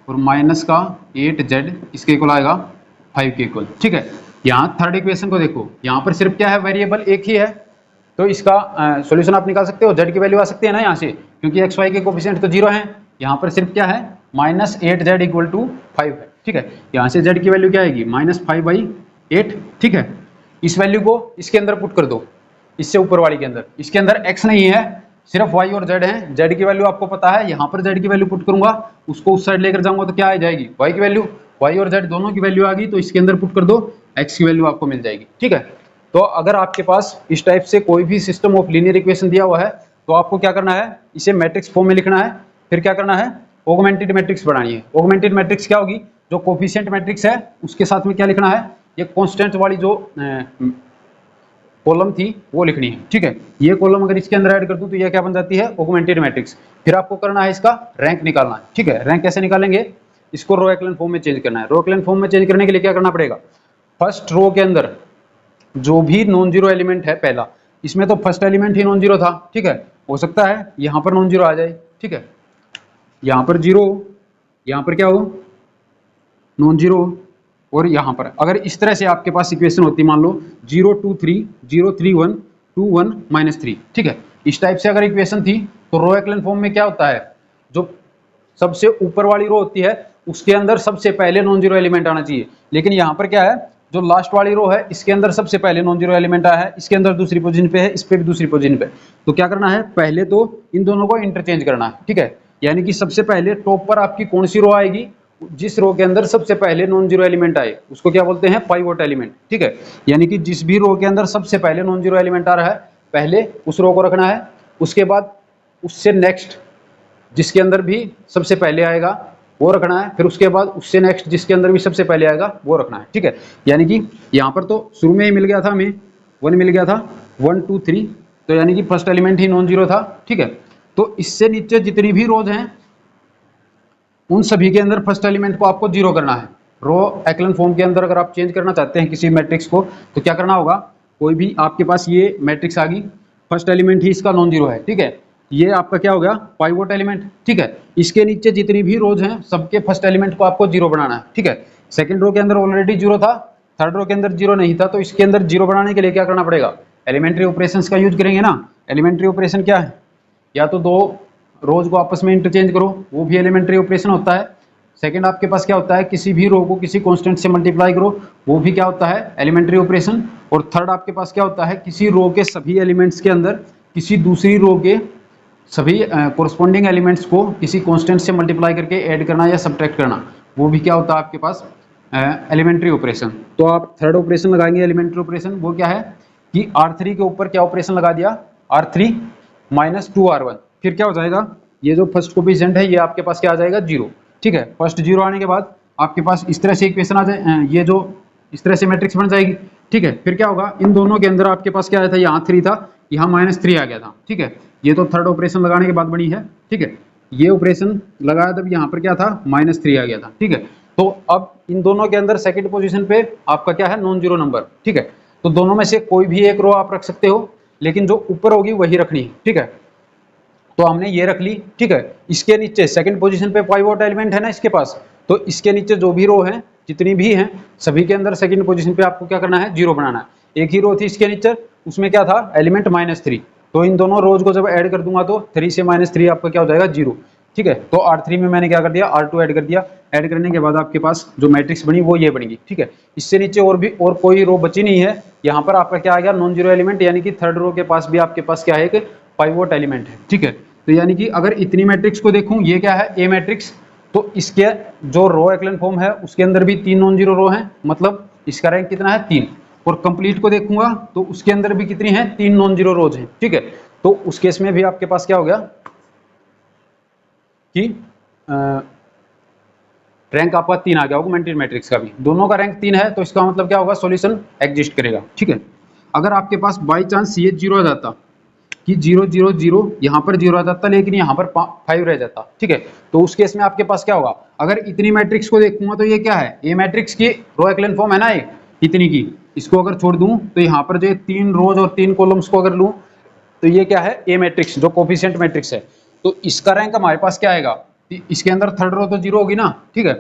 Speaker 1: और -8z इसके इक्वल आएगा 5 के इक्वल, ठीक है। यहाँ थर्ड इक्वेशन को देखो, यहाँ पर सिर्फ क्या है, वेरिएबल एक ही है, तो इसका सॉल्यूशन आप निकाल सकते हो, z की वैल्यू आ सकती है ना यहाँ से, क्योंकि x y के कोफिशिएंट तो 0 हैं। यहाँ पर सिर्फ क्या है, -8z = 5 है, ठीक है। यहाँ से z की वैल्यू क्या आएगी, -5/8, ठीक है। इस वैल्यू को इसके अंदर पुट कर दो, इससे ऊपर वाली के अंदर, इसके अंदर x नहीं है, सिर्फ y और z है। z की वैल्यू आपको पता है, यहाँ पर z की वैल्यू पुट करूंगा, उसको उस साइड लेकर जाऊंगा तो क्या आ जाएगी, y की वैल्यू, y और z दोनों की वैल्यू आ गई, तो इसके अंदर पुट कर दो, x की वैल्यू आपको मिल जाएगी, ठीक है। तो अगर आपके पास इस टाइप से कोई भी सिस्टम ऑफ लीनियर इक्वेशन दिया हुआ है, तो आपको क्या करना है, इसे मैट्रिक्स फॉर्म में लिखना है, फिर क्या करना है, ऑगमेंटेड मैट्रिक्स बनानी है। ऑगमेंटेड मैट्रिक्स क्या होगी, जो कोफिशिएंट मैट्रिक्स है उसके साथ में क्या लिखना है, ये कांस्टेंट वाली जो कॉलम थी वो लिखनी है, ठीक है। ये कॉलम अगर इसके अंदर ऐड कर दूं तो ये क्या बन जाती है, ऑगमेंटेड मैट्रिक्स। फिर आपको करना है इसका रैंक निकालना है, ठीक है। रैंक कैसे निकालेंगे, इसको रो एक्लन फॉर्म में चेंज करना है। रो एक्लन फॉर्म में चेंज करने के लिए क्या करना पड़ेगा, फर्स्ट रो के अंदर जो भी नॉन जीरो एलिमेंट है पहला, इसमें तो फर्स्ट एलिमेंट ही नॉन जीरो था, ठीक है। हो सकता है यहाँ पर नॉन जीरो आ जाए, ठीक है, यहाँ पर 0, यहाँ पर क्या हो, नॉन जीरो, और यहाँ पर अगर इस तरह से आपके पास इक्वेशन होती, मान लो 0 2 3 0 3 1 2 1 -3, ठीक है। इस टाइप से अगर इक्वेशन थी तो रो एक्लन फॉर्म में क्या होता है, जो सबसे ऊपर वाली रो होती है उसके अंदर सबसे पहले नॉन जीरो एलिमेंट आना चाहिए। लेकिन यहाँ पर क्या है, जो लास्ट वाली रो है इसके अंदर सबसे पहले नॉन जीरो एलिमेंट आया है, इसके अंदर दूसरी पोजीशन पे है, इस पे भी दूसरी पोजीशन पे। तो क्या करना है, पहले तो इन दोनों को इंटरचेंज करना है, ठीक है। यानी कि सबसे पहले टॉप पर आपकी कौन सी रो आएगी, जिस रो के अंदर सबसे पहले नॉन जीरो एलिमेंट आए उसको क्या बोलते हैं, पाइवोट एलिमेंट, ठीक है। यानी कि जिस भी रो के अंदर सबसे पहले नॉन जीरो एलिमेंट आ रहा है, पहले उस रो को रखना है, उसके बाद उससे नेक्स्ट जिसके अंदर भी सबसे पहले आएगा वो रखना है, फिर उसके बाद उससे नेक्स्ट जिसके अंदर भी सबसे पहले आएगा वो रखना है, ठीक है। यानी कि यहाँ पर तो शुरू में ही मिल गया था हमें, 1 मिल गया था, 1 2 3, तो यानी कि फर्स्ट एलिमेंट ही नॉन जीरो था, ठीक है। तो इससे नीचे जितनी भी रोज हैं उन सभी के अंदर फर्स्ट एलिमेंट को आपको जीरो करना है। रो एक्लन फॉर्म के अंदर अगर आप चेंज करना चाहते हैं किसी मैट्रिक्स को तो क्या करना होगा, कोई भी आपके पास ये मैट्रिक्स आ गई, फर्स्ट एलिमेंट ही इसका नॉन जीरो है, ठीक है, ये आपका क्या हो गया पाइवोट एलिमेंट, ठीक है। इसके नीचे जितनी भी रोज हैं सबके फर्स्ट एलिमेंट को आपको जीरो बनाना है, ठीक है। सेकंड रो के अंदर ऑलरेडी जीरो था, थर्ड रो के अंदर जीरो नहीं था, तो इसके अंदर जीरो बनाने के लिए क्या करना पड़ेगा, एलिमेंट्री ऑपरेशंस का यूज करेंगे ना। एलिमेंट्री ऑपरेशन क्या है, या तो दो रोज को आपस में इंटरचेंज करो, वो भी एलिमेंट्री ऑपरेशन होता है। सेकंड आपके पास क्या होता है, किसी भी रो को किसी कांस्टेंट से मल्टीप्लाई करो, वो भी क्या होता है एलिमेंट्री ऑपरेशन। और थर्ड आपके पास क्या होता है, किसी रो के सभी एलिमेंट्स के अंदर किसी दूसरी रो के सभी कोरस्पॉन्डिंग एलिमेंट्स को किसी कांस्टेंट से मल्टीप्लाई करके ऐड करना या सब्ट्रैक्ट करना, वो भी क्या होता है आपके पास एलिमेंट्री ऑपरेशन। तो आप थर्ड ऑपरेशन लगाएंगे एलिमेंट्री ऑपरेशन, वो क्या है कि R3 के ऊपर क्या ऑपरेशन लगा दिया, R3 माइनस 2R1, फिर क्या हो जाएगा, ये जो फर्स्ट कोफिशिएंट है ये आपके पास क्या आ जाएगा जीरो, ठीक है। फर्स्ट जीरो आने के बाद आपके पास इस तरह से इक्वेशन आ जाए, ये जो इस तरह से मैट्रिक्स बन जाएगी, ठीक है। फिर क्या होगा, इन दोनों के अंदर आपके पास क्या आया था, यहाँ 3 था, यहाँ -3 आ गया था, ठीक है। ये तो थर्ड ऑपरेशन लगाने के बाद बनी है, ठीक है। ये ऑपरेशन लगाया तब यहाँ पर क्या था -3 आ गया था, ठीक है। तो अब इन दोनों के अंदर सेकंड पोजीशन पे आपका क्या है नॉन जीरो नंबर, ठीक है। तो दोनों में से कोई भी एक रो आप रख सकते हो, लेकिन जो ऊपर होगी वही रखनी है, ठीक है। तो हमने ये रख ली, ठीक है। इसके नीचे सेकंड पोजीशन पे पाइवोट एलिमेंट है ना इसके पास, तो इसके नीचे जो भी रो है जितनी भी हैं सभी के अंदर सेकंड पोजीशन पे आपको क्या करना है, जीरो बनाना है। एक ही रो थी इसके नीचे, उसमें क्या था एलिमेंट -3, तो इन दोनों रोज को जब ऐड कर दूंगा तो 3 से -3 आपका क्या हो जाएगा जीरो, ठीक है। तो R3 में मैंने क्या कर दिया, R2 ऐड कर दिया, ऐड करने के बाद आपके पास जो मैट्रिक्स बनी वो ये बनेगी, ठीक है। इससे नीचे और कोई रो बची नहीं है, यहाँ पर आपका क्या आ गया नॉन जीरो एलिमेंट, यानी कि थर्ड रो के पास भी आपके पास क्या है एक पाइवोट एलिमेंट है, ठीक है। तो यानी कि अगर इतनी मैट्रिक्स को देखूं, ये क्या है ए मैट्रिक्स, तो इसके जो रो एक्लन फॉर्म है उसके अंदर भी 3 नॉन जीरो रो हैं, मतलब इसका रैंक कितना है 3। और कंप्लीट को देखूंगा तो उसके अंदर भी कितनी है 3 नॉन जीरो रोज हैं, ठीक है। तो उस केस में भी आपके पास क्या हो गया कि रैंक आपका 3 आ गया ऑगमेंटेड मैट्रिक्स का भी, दोनों का रैंक 3 है, तो इसका मतलब क्या होगा सॉल्यूशन एग्जिस्ट करेगा, ठीक है। अगर आपके पास बाई चांस ये जीरो आ जाता कि 0 0 0 यहाँ पर 0 आ जाता, लेकिन यहाँ पर 5 रह जाता, ठीक है। तो उस केस में आपके पास क्या होगा, अगर इतनी मैट्रिक्स को देखूंगा तो ये क्या है ए मैट्रिक्स की रो एक्लन फॉर्म है ना, ये इतनी की, इसको अगर छोड़ दूं तो यहाँ पर जो 3 रोज और 3 कॉलम्स को अगर लूं तो ये क्या है ए मैट्रिक्स जो कोफिशिएंट मैट्रिक्स है। तो इसका रैंक हमारे पास क्या आएगा, इसके अंदर थर्ड रो तो जीरो होगी ना, ठीक है।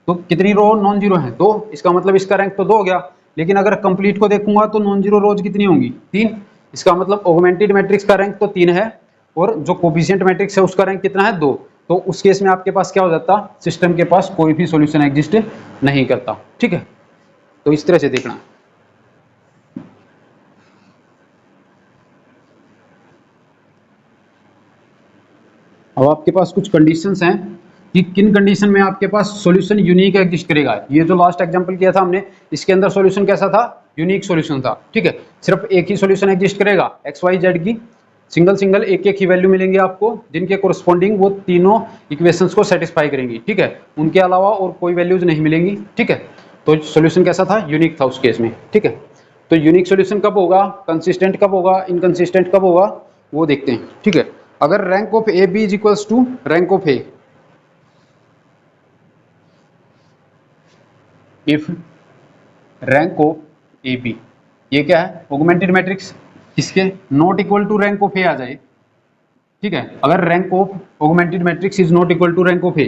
Speaker 1: तो कितनी रो नॉन जीरो है, 2, इसका मतलब इसका रैंक तो 2 हो गया। लेकिन अगर कंप्लीट को देखूंगा तो नॉन जीरो रोज कितनी होंगी 3, इसका मतलब ऑगमेंटेड मैट्रिक्स का रैंक तो 3 है, और जो कोफिशिएंट मैट्रिक्स है उसका रैंक कितना है 2। तो उस केस में आपके पास क्या हो जाता, सिस्टम के पास कोई भी सॉल्यूशन एग्जिस्ट नहीं करता, ठीक है। तो इस तरह से देखना। अब आपके पास कुछ कंडीशंस हैं कि किन कंडीशन में आपके पास सॉल्यूशन यूनिक एग्जिस्ट करेगा। ये जो लास्ट एग्जांपल किया था हमने, इसके अंदर सॉल्यूशन कैसा था, यूनिक सॉल्यूशन था, ठीक है। सिर्फ एक ही सॉल्यूशन एग्जिस्ट करेगा, एक्स वाई जेड की सिंगल एक ही वैल्यू मिलेंगी आपको, जिनके कोरस्पॉन्डिंग वो तीनों इक्वेशंस को सेटिस्फाई करेंगी, ठीक है। उनके अलावा और कोई वैल्यूज नहीं मिलेंगी, ठीक है। तो सॉल्यूशन कैसा था, यूनिक था उस केस में, ठीक है। तो यूनिक सॉल्यूशन कब होगा, कंसिस्टेंट कब होगा, इनकंसिस्टेंट कब होगा, वो देखते हैं, ठीक है। अगर rank of A B is equals to rank of A, if rank of A B, ये क्या है ऑगमेंटेड मैट्रिक्स, किसके not equal to rank of A आ जाए, ठीक है। अगर rank of augmented matrix is not equal to rank of A,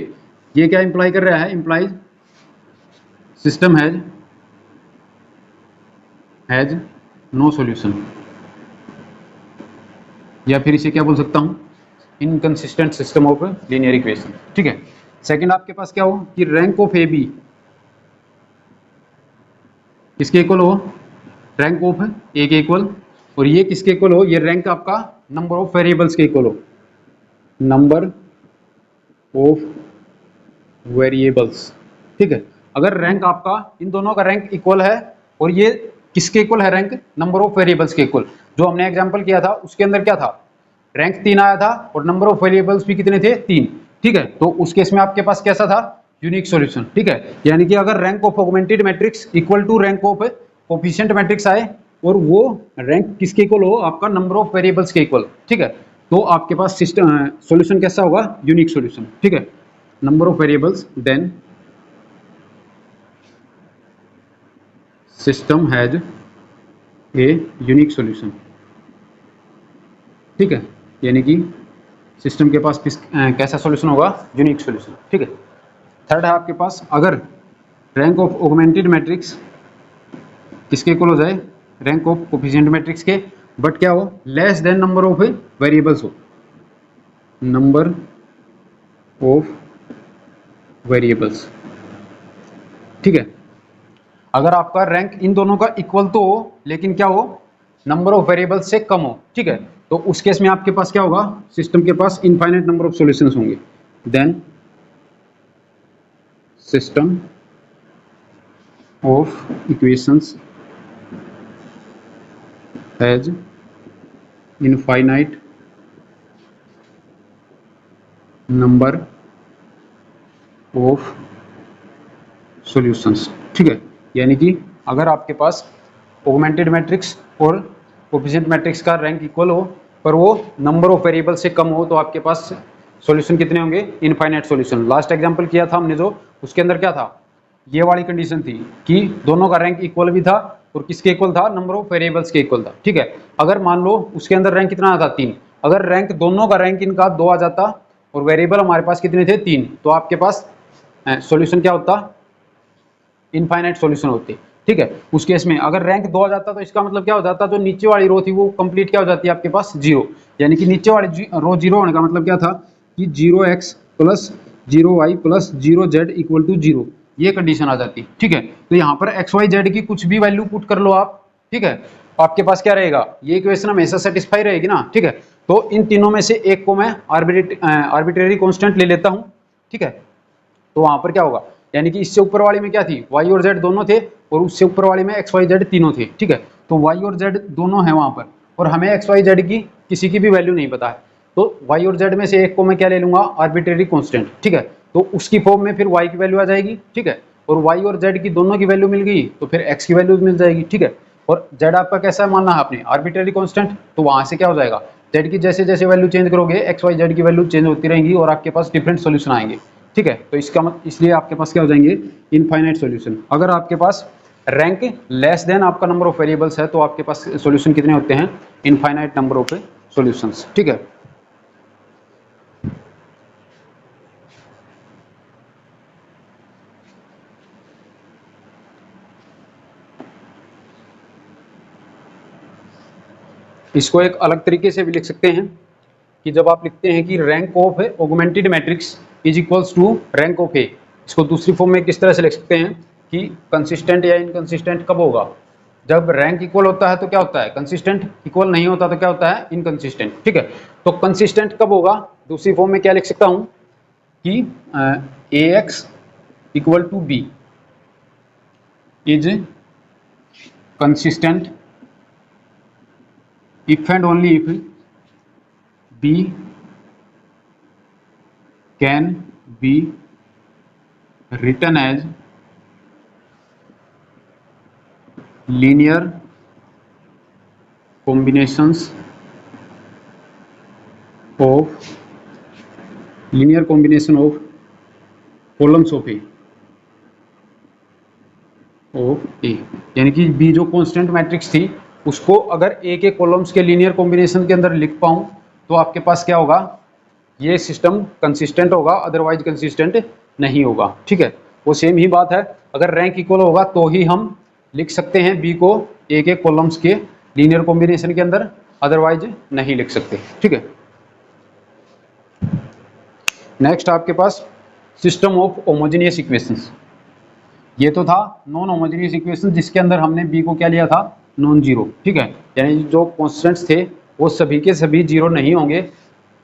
Speaker 1: ये क्या इंप्लाई कर रहा है, implies system has no solution, या फिर इसे क्या बोल सकता हूं, inconsistent system of linear equation, ठीक है। सेकंड आपके पास क्या हो कि रैंक ऑफ ए बी किसके इक्वल हो, रैंक ऑफ ए के इक्वल, और ये किसके इक्वल हो, ये रैंक आपका नंबर ऑफ वेरिएबल्स के इक्वल हो, नंबर ऑफ वेरिएबल्स, ठीक है। अगर रैंक आपका इन दोनों का रैंक इक्वल है, और ये किसके इक्वल है, रैंक नंबर ऑफ वेरिएबल्स के इक्वल, जो हमने एग्जांपल किया था उसके अंदर क्या था, रैंक 3 आया था और नंबर ऑफ वेरिएबल्स भी कितने थे 3, ठीक है। तो उस केस में आपके पास कैसा था, यूनिक सॉल्यूशन, ठीक है। यानी कि अगर rank of augmented matrix equal to rank of coefficient matrix आए और वो रैंक किसके इक्वल हो, आपका नंबर ऑफ वेरिएबल्स के इक्वल, ठीक है, तो आपके पास सिस्टम सॉल्यूशन कैसा होगा, यूनिक सॉल्यूशन, ठीक है। number of variables, then system has a unique solution। ठीक है, यानी कि सिस्टम के पास कैसा सॉल्यूशन होगा, यूनिक सॉल्यूशन। ठीक है, थर्ड है आपके पास, अगर रैंक ऑफ ऑगमेंटेड मैट्रिक्स किसके इक्वल हो जाए, रैंक ऑफ कोफिशिएंट मैट्रिक्स के, बट क्या हो, less than number of variables हो, नंबर ऑफ वेरिएबल्स। ठीक है, अगर आपका रैंक इन दोनों का इक्वल तो हो, लेकिन क्या हो, नंबर ऑफ वेरिएबल्स से कम हो। ठीक है, तो उस केस में आपके पास क्या होगा, सिस्टम के पास इनफाइनाइट नंबर ऑफ सॉल्यूशंस होंगे। Then system of equations has infinite number of solutions. ठीक है, यानी कि अगर आपके पास ऑगमेंटेड मैट्रिक्स और कोफिशिएंट मैट्रिक्स का रैंक इक्वल हो, पर वो नंबर ऑफ वेरिएबल से कम हो, तो आपके पास सॉल्यूशन कितने होंगे, इनफाइनाइट सॉल्यूशन। लास्ट एग्जांपल किया था हमने जो, उसके अंदर क्या था, ये वाली कंडीशन थी कि दोनों का रैंक इक्वल भी था और किसके इक्वल था, नंबर ऑफ वेरिएबल्स के इक्वल था। ठीक है, अगर मान लो उसके अंदर रैंक कितना आता, 3, अगर रैंक दोनों का रैंक इनका 2 आ जाता और वेरिएबल हमारे पास कितने थे, 3, तो आपके पास सॉल्यूशन क्या होता, इनफाइनाइट सॉल्यूशन होते। ठीक है, उस केस में अगर रैंक 2 आ जाता तो इसका मतलब क्या हो जाता, जो नीचे वाली रो थी वो कंप्लीट क्या हो जाती है आपके पास, 0। यानी कि नीचे वाली रो 0 होने का मतलब क्या था कि 0x plus 0y plus 0z equal to 0, ये कंडीशन आ जाती। ठीक है, तो यहाँ पर एक्स वाई जेड की कुछ भी वैल्यू पुट कर लो आप। ठीक है, आपके पास क्या रहेगा, ये इक्वेशन हमेशा सेटिस्फाई रहेगी ना। ठीक है, तो इन तीनों में से एक को मैं आर्बिट्रेरी कांस्टेंट ले लेता हूँ। ठीक है, तो वहां पर क्या होगा, यानी कि इससे ऊपर वाली में क्या थी, y और z दोनों थे, और उससे ऊपर वाली में x y z तीनों थे। ठीक है, तो y और z दोनों हैं वहां पर, और हमें x y z की किसी की भी वैल्यू नहीं पता है, तो y और z में से एक को मैं क्या ले लूंगा, आर्बिट्रेरी कांस्टेंट। ठीक है, तो उसकी फॉर्म में फिर y की वैल्यू आ जाएगी। ठीक है, और y और z की दोनों की वैल्यू मिल गई तो फिर x की वैल्यू मिल जाएगी। ठीक है, और z आपका कैसा मानना है आपने, आर्बिट्रेरी कांस्टेंट, तो वहां से क्या हो जाएगा, z की जैसे जैसे वैल्यू चेंज करोगे x y z की वैल्यू चेंज होती रहेंगी और आपके पास डिफरेंट सॉल्यूशन आएंगे। ठीक है, तो इसका इसलिए आपके पास क्या हो जाएंगे, इनफाइनाइट सॉल्यूशन। अगर आपके पास रैंक लेस देन आपका नंबर ऑफ वेरिएबल्स है तो आपके पास सॉल्यूशन कितने होते हैं, इनफाइनाइट नंबर ऑफ सॉल्यूशंस। ठीक है, इसको एक अलग तरीके से भी लिख सकते हैं कि जब आप लिखते हैं कि rank of augmented matrix is equals to rank of A, इसको दूसरी फॉर्म में किस तरह से लिख सकते हैं कि कंसिस्टेंट या इनकंसिस्टेंट कब होगा, जब रैंक इक्वल होता है तो क्या होता है कंसिस्टेंट, इक्वल नहीं होता तो क्या होता है इनकंसिस्टेंट। ठीक है, तो कंसिस्टेंट कब होगा, दूसरी फॉर्म में क्या लिख सकता हूं कि ax equal to b is consistent if and only if b can be written as linear combinations of columns of A, यानी कि b जो कांस्टेंट मैट्रिक्स थी उसको अगर ए के कॉलम्स के लीनियर कॉम्बिनेशन के अंदर लिख पाऊं तो आपके पास क्या होगा, ये सिस्टम कंसिस्टेंट होगा, अदरवाइज कंसिस्टेंट नहीं होगा। ठीक है, वो सेम ही बात है, अगर रैंक इक्वल होगा तो ही हम लिख सकते हैं बी को ए के कॉलम्स के लीनियर कॉम्बिनेशन के अंदर, अदरवाइज नहीं लिख सकते। ठीक है, नेक्स्ट आपके पास सिस्टम ऑफ होमोजेनियस इक्वेशंस। ये तो था नॉन होमोजेनियस इक्वेशन जिसके अंदर हमने बी को क्या लिया था, नॉन जीरो। ठीक है, यानी जो कॉन्स्टेंट्स थे वो सभी के सभी जीरो नहीं होंगे,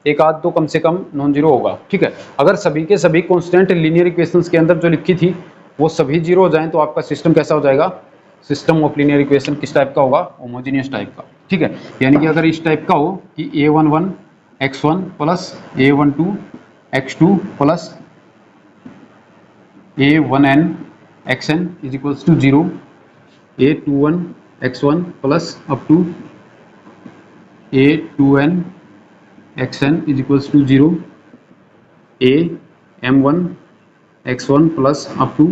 Speaker 1: एक आध तो कम से कम नॉन जीरो होगा। ठीक है, अगर सभी के सभी कॉन्स्टेंट लीनियर इक्वेशंस के अंदर जो लिखी थी वो सभी जीरो हो जाएं तो आपका सिस्टम कैसा हो जाएगा, सिस्टम ऑफ लीनियर इक्वेशन किस टाइप का होगा, होमोजेनियस टाइप का। ठीक है, यानी कि अगर इस टाइप का हो कि a11 x1 plus a12 x2 plus a1n xn is equals to 0, a21 x1 plus up to a2n xn is equals to 0, m1 x1 plus up to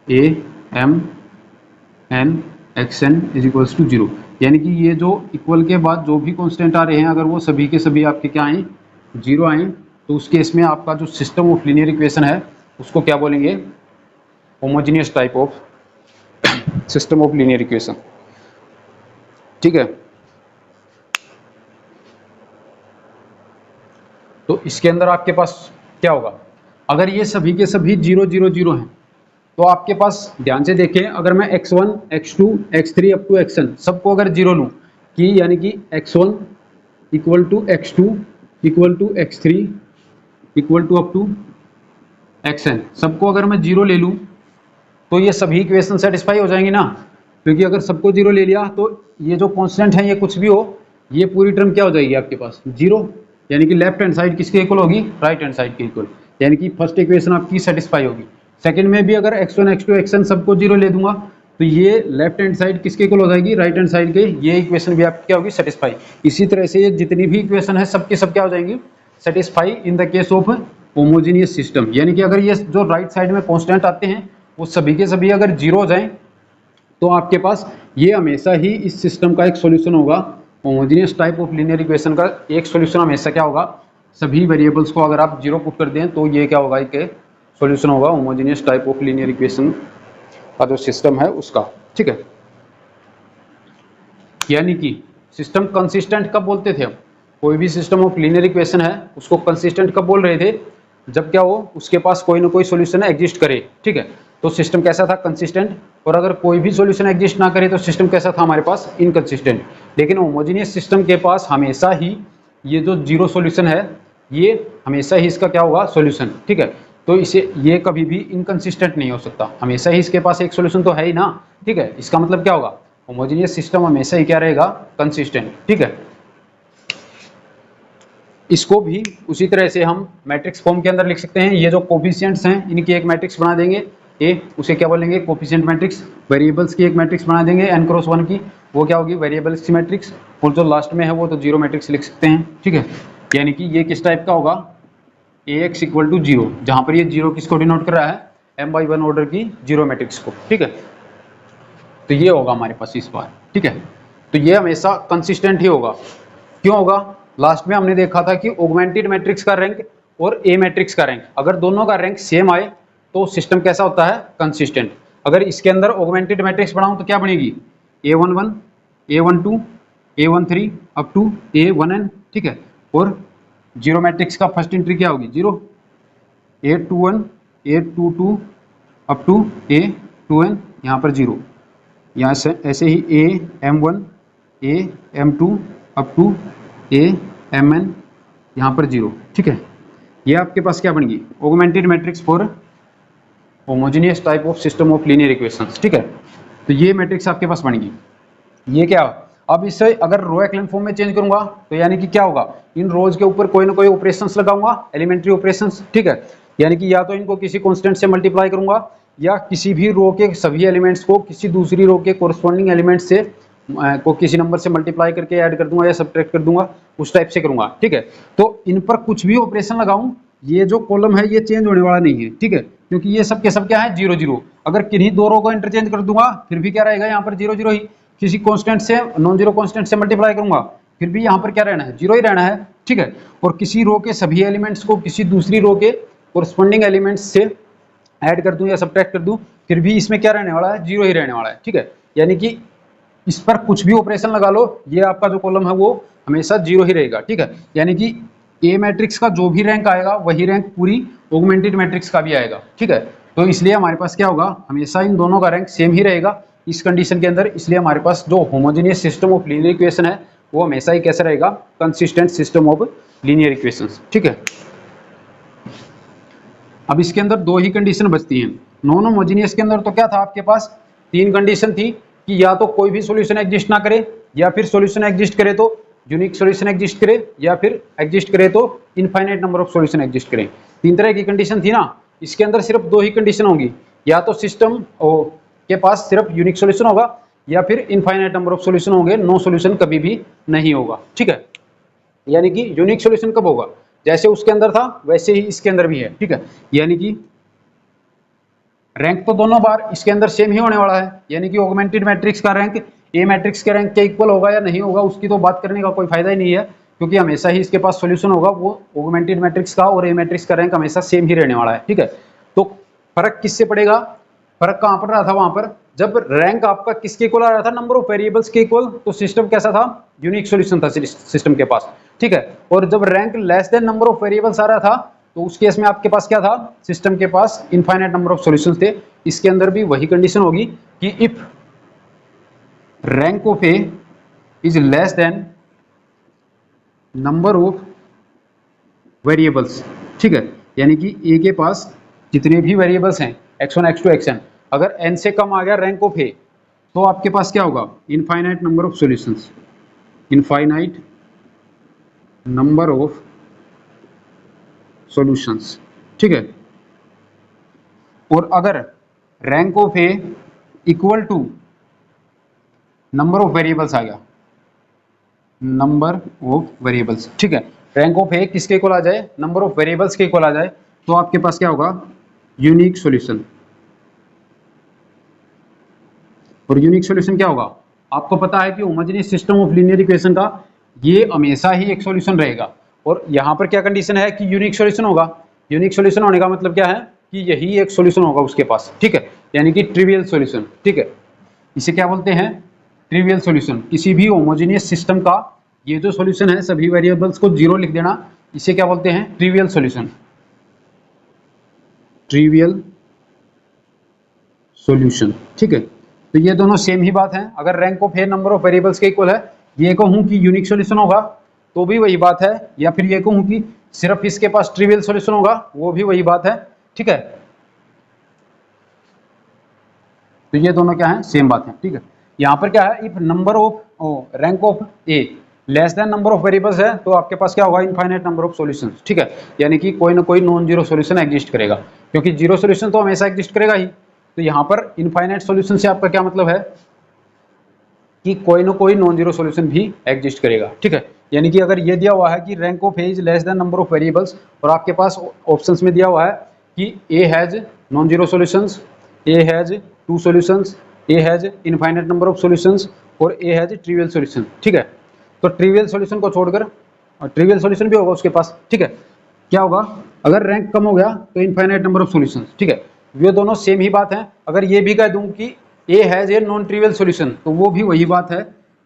Speaker 1: a m n xn is equals to 0। यानी कि ये जो equal के बाद जो भी constant आ रहे हैं अगर वो सभी के सभी आपके क्या आए, 0 आए, तो उस केस में आपका जो सिस्टम ऑफ लीनियर इक्वेशन है उसको क्या बोलेंगे, homogeneous type of system of linear equation. ठीक है, तो इसके अंदर आपके पास क्या होगा, अगर ये सभी के सभी 0 0 0 हैं तो आपके पास ध्यान से देखें, अगर मैं x1 x2 x3 up to xn सबको अगर 0 लूँ कि यानी कि x1 equal to x2 equal to x3 equal to up to xn सबको अगर मैं 0 ले लूँ तो ये सभी इक्वेशन सेटिस्फाई हो जाएंगी ना, क्योंकि अगर सबको 0 ले लिया तो ये जो कांस्टेंट है ये कुछ भी हो, ये पूरी टर्म क्या हो जाएगी आपके पास 0, यानी कि लेफ्ट हैंड साइड किसके इक्वल होगी, राइट हैंड साइड के इक्वल, यानी कि फर्स्ट इक्वेशन आपकी सेटिस्फाई होगी। सेकंड में भी अगर x1 x2 xn सबको 0 ले दूंगा तो ये लेफ्ट हैंड साइड किसके इक्वल हो जाएगी, राइट हैंड साइड के, ये इक्वेशन भी आपकी क्या होगी, सेटिस्फाई। इसी तरह से ये जितनी भी इक्वेशन है सबके सब क्या हो जाएंगी, satisfy in the case of homogeneous system. यानी कि अगर ये जो राइट साइड में कांस्टेंट आते हैं वो सभी के सभी अगर 0 हो जाएं तो आपके पास ये हमेशा ही इस सिस्टम का एक सॉल्यूशन होगा। Homogeneous type of linear equation का एक सॉल्यूशन हमेशा क्या होगा, सभी वेरिएबल्स को अगर आप 0 पुट कर दें तो ये क्या होगा, एक सॉल्यूशन होगा homogeneous type of linear equation का जो सिस्टम है उसका। ठीक है, यानी कि सिस्टम कंसिस्टेंट कब बोलते थे हम, कोई भी सिस्टम ऑफ लीनियर इक्वेशन है उसको कंसिस्टेंट कब बोल रहे थे, जब क्या हो उसके पास कोई ना कोई सॉल्यूशन एग्जिस्ट करे। ठीक है, तो सिस्टम कैसा था, कंसिस्टेंट, और अगर कोई भी सॉल्यूशन एग्जिस्ट ना करे तो सिस्टम कैसा था हमारे पास, इनकंसिस्टेंट। लेकिन होमोजेनियस सिस्टम के पास हमेशा ही ये जो 0 सॉल्यूशन है ये हमेशा ही इसका क्या होगा, सॉल्यूशन। ठीक है, तो इसे ये कभी भी इनकंसिस्टेंट नहीं हो सकता, हमेशा ही इसके पास एक सॉल्यूशन तो है ही ना। ठीक है, इसका मतलब क्या होगा, होमोजेनियस सिस्टम हमेशा ही क्या रहेगा, कंसिस्टेंट। ठीक है, इसको भी उसी तरह से हम मैट्रिक्स फॉर्म के अंदर लिख सकते हैं। ये जो कोफिशिएंट्स हैं इनकी एक मैट्रिक्स बना देंगे, ए उसे क्या बोलेंगे, कोफिशिएंट मैट्रिक्स। वेरिएबल्स की एक मैट्रिक्स बना देंगे n क्रॉस 1 की, वो क्या होगी, वेरिएबल्स की मैट्रिक्स। और जो लास्ट में है वो तो 0 मैट्रिक्स लिख सकते हैं। ठीक है, यानी कि ये किस टाइप का होगा, ax इक्वल टू 0, जहाँ पर ये 0 किसको डिनोट कर रहा है, m/1 ऑर्डर की 0 मैट्रिक्स को। ठीक है, तो ये होगा हमारे पास इस बार। ठीक है, तो ये हमेशा कंसिस्टेंट ही होगा। क्यों होगा, लास्ट में हमने देखा था कि ऑगमेंटेड मैट्रिक्स का रैंक और ए मैट्रिक्स का रैंक, अगर दोनों का रैंक सेम आए तो सिस्टम कैसा होता है, कंसिस्टेंट। अगर इसके अंदर ऑगमेंटेड मैट्रिक्स बनाऊं तो क्या बनेगी, a11 a12 a13 up to a1n। ठीक है, और 0 मैट्रिक्स का फर्स्ट एंट्री क्या होगी, 0, a21 a22 up to a2n, यहाँ पर 0, यहाँ से ऐसे ही am1 am2 up to amn, यहाँ पर 0। ठीक है, ये आपके पास क्या बन गई, augmented matrix for homogeneous type of system of linear equations. ठीक है, तो ये मैट्रिक्स आपके पास बन गई। ये क्या, अब इसे अगर रो एक्लन फॉर्म में चेंज करूंगा तो यानी कि क्या होगा, इन रोज के ऊपर कोई ना कोई ऑपरेशंस लगाऊंगा, एलिमेंट्री ऑपरेशंस। ठीक है, यानी कि या तो इनको किसी कांस्टेंट से मल्टीप्लाई करूंगा या किसी भी रो के सभी एलिमेंट्स को किसी दूसरी रो के कोरस्पॉन्डिंग एलिमेंट से को किसी नंबर से मल्टीप्लाई करके ऐड कर दूंगा या सब्ट्रैक्ट कर दूंगा, उस टाइप से करूंगा। ठीक है, तो इन पर कुछ भी ऑपरेशन लगाऊं ये जो कॉलम है ये चेंज होने वाला नहीं है। ठीक है, क्योंकि ये सब के सब क्या है, 0 0। अगर किन्हीं दो रो को इंटरचेंज कर दूंगा फिर भी क्या रहेगा, यहाँ पर 0 0 ही। किसी कांस्टेंट से नॉन जीरो कांस्टेंट से मल्टीप्लाई करूंगा फिर भी यहाँ पर क्या रहना है, 0 ही रहना है। ठीक है, और किसी रो के सभी एलिमेंट्स को किसी दूसरी रो के कोरस्पॉन्डिंग एलिमेंट्स से ऐड कर दूं या सब्ट्रैक्ट कर दूं फिर भी इसमें क्या रहने वाला है, 0 ही रहने वाला है। ठीक है, यानी कि इस पर कुछ भी ऑपरेशन लगा लो ये आपका जो कॉलम है वो हमेशा 0 ही रहेगा। ठीक है, यानी कि ए मैट्रिक्स का जो भी रैंक आएगा वही रैंक पूरी ऑगमेंटेड मैट्रिक्स का भी आएगा। ठीक है, तो इसलिए हमारे पास क्या होगा, हमेशा इन दोनों का रैंक सेम ही रहेगा इस कंडीशन के अंदर। इसलिए हमारे पास जो homogeneous system of linear equation है वो हमेशा ही कैसा रहेगा, consistent system of linear equations. ठीक है, अब इसके अंदर दो ही कंडीशन बचती हैं। नॉन होमोजेनियस के अंदर तो क्या था आपके पास, 3 कंडीशन थी कि या तो कोई भी सॉल्यूशन एग्जिस्ट ना करे, या फिर सॉल्यूशन एग्जिस्ट करे तो यूनिक सॉल्यूशन एग्जिस्ट करे, या फिर एग्जिस्ट करे तो infinite number of solution exist करें। 3 तरह की कंडीशन थी ना, इसके अंदर सिर्फ 2 ही कंडीशन होंगी, या तो सिस्टम के पास सिर्फ यूनिक सॉल्यूशन होगा या फिर इनफाइनाइट नंबर ऑफ सॉल्यूशन होंगे, नो सॉल्यूशन कभी भी नहीं होगा। ठीक है, यानी कि यूनिक सॉल्यूशन कब होगा, जैसे उसके अंदर था वैसे ही इसके अंदर भी है, ठीक है। यानी कि रैंक तो दोनों बार इसके अंदर सेम ही होने वाला है, यानी कि ऑगमेंटेड मैट्रिक्स का रैंक ए मैट्रिक्स के रैंक के इक्वल होगा या नहीं होगा उसकी तो बात करने का कोई फायदा ही नहीं है, क्योंकि हमेशा ही इसके पास सॉल्यूशन होगा वो ऑगमेंटेड मैट्रिक्स का और ए मैट्रिक्स का रैंक हमेशा सेम ही रहने वाला है, ठीक है। तो फर्क किससे पड़ेगा, फर्क कहां पड़ रहा था, वहां पर जब रैंक आपका किसके इक्वल आ रहा था, नंबर ऑफ वेरिएबल्स के इक्वल, तो सिस्टम कैसा था, यूनिक सॉल्यूशन था सिस्टम के पास, ठीक है। और जब rank less than number of variables आ रहा था तो उस केस में आपके पास क्या था, सिस्टम के पास इनफाइनाइट नंबर ऑफ सॉल्यूशंस थे। इसके अंदर भी वही कंडीशन होगी कि if rank of A is less than number of variables, ठीक है। यानी कि ए के पास जितने भी वेरिएबल्स हैं x1 x2 xn, अगर n से कम आ गया रैंक ऑफ ए तो आपके पास क्या होगा, infinite number of solutions, infinite number of solutions, ठीक है। और अगर rank of A equal to number of variables आ गया, नंबर ऑफ वेरिएबल्स, ठीक है, रैंक ऑफ ए किसके इक्वल आ जाए, नंबर ऑफ वेरिएबल्स के इक्वल आ जाए, तो आपके पास क्या होगा, यूनिक सॉल्यूशन। और यूनिक सॉल्यूशन क्या होगा, आपको पता है कि homogeneous system of linear equation का ये हमेशा ही एक सॉल्यूशन रहेगा। और यहाँ पर क्या कंडीशन है कि यूनिक सॉल्यूशन होगा, यूनिक सॉल्यूशन होने का मतलब क्या है कि यही एक सॉल्यूशन होगा उसके पास, ठीक है, यानी कि ट्रिवियल सॉल्यूशन, ठीक है। इसे क्या बोलते हैं, ट्रिवियल सॉल्यूशन। किसी भी होमोजेनियस सिस्टम का ये जो सॉल्यूशन है, सभी वेरिएबल्स को 0 लिख देना, इसे क्या बोलते हैं, ट्रिवियल सॉल्यूशन, ट्रिवियल सॉल्यूशन, ठीक है। तो ये दोनों सेम ही बात है। अगर rank of A number of variables के इक्वल है, ये कहूं कि यूनिक सॉल्यूशन होगा तो भी वही बात है, या फिर ये कहूं कि सिर्फ इसके पास ट्रिवियल सॉल्यूशन होगा वो भी वही बात है, ठीक है। तो ये दोनों क्या है, सेम बात है, ठीक है। यहाँ पर क्या है, if number of rank of A less than number of variables है तो आपके पास क्या होगा, इनफाइनाइट नंबर ऑफ सॉल्यूशंस, ठीक है। यानी कि कोई ना कोई नॉन जीरो सॉल्यूशन एग्जिस्ट करेगा, क्योंकि जीरो सॉल्यूशन तो हमेशा एग्जिस्ट करेगा ही। तो यहाँ पर इनफाइनाइट सॉल्यूशन से आपका क्या मतलब है कि कोई ना कोई नॉन जीरो सॉल्यूशन भी एग्जिस्ट करेगा, ठीक है। यानी कि अगर ये दिया हुआ है कि rank of A is less than number of variables, और आपके पास ऑप्शंस में दिया हुआ है कि A has non zero solutions, A has 2 solutions, A has infinite number of solutions और ए हैज ट्रिवियल सॉल्यूशन, ठीक है। तो ट्रिवियल सॉल्यूशन को छोड़कर ट्रिवियल सॉल्यूशन भी होगा उसके पास, ठीक है। क्या होगा, अगर रैंक कम हो गया तो इनफाइनाइट नंबर ऑफ सॉल्यूशंस, ठीक है। ये दोनों सेम ही बात है। अगर ये भी कह दूं कि A has a non trivial solution, तो वो भी वही बात है।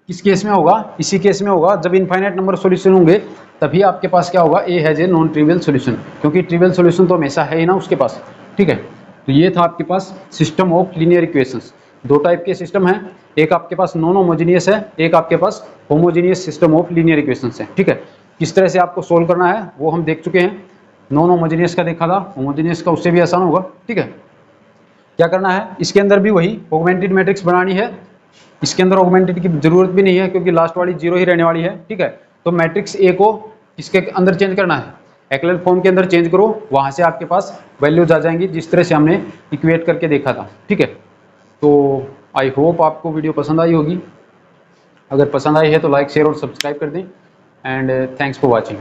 Speaker 1: किस केस में होगा, इसी केस में होगा जब इनफाइनाइट नंबर ऑफ सॉल्यूशन होंगे तभी आपके पास क्या होगा, A has a non trivial solution, क्योंकि ट्रिवियल सॉल्यूशन तो हमेशा है ही ना उसके पास, ठीक है। तो ये था आपके पास system of linear equations. 2 type के सिस्टम हैं, एक आपके पास नॉन होमोजीनियस है, एक आपके पास homogeneous system of linear equations है, ठीक है। किस तरह से आपको सोल्व करना है वो हम देख चुके हैं। नॉन होमोजीनियस का देखा था, होमोजीनियस का उससे भी आसान होगा, ठीक है। क्या करना है, इसके अंदर भी वही ऑगमेंटेड मैट्रिक्स बनानी है। इसके अंदर ऑगमेंटेड की जरूरत भी नहीं है क्योंकि लास्ट वाली 0 ही रहने वाली है, ठीक है। तो मैट्रिक्स ए को इसके अंदर चेंज करना है, एक्लेल फॉर्म के अंदर चेंज करो, वहां से आपके पास वैल्यूज आ जाएंगी जिस तरह से हमने इक्वेट करके देखा था, ठीक है। तो आई होप आपको वीडियो पसंद आई होगी। अगर पसंद आई है तो लाइक शेयर और सब्सक्राइब कर दें, एंड थैंक्स फॉर वॉचिंग।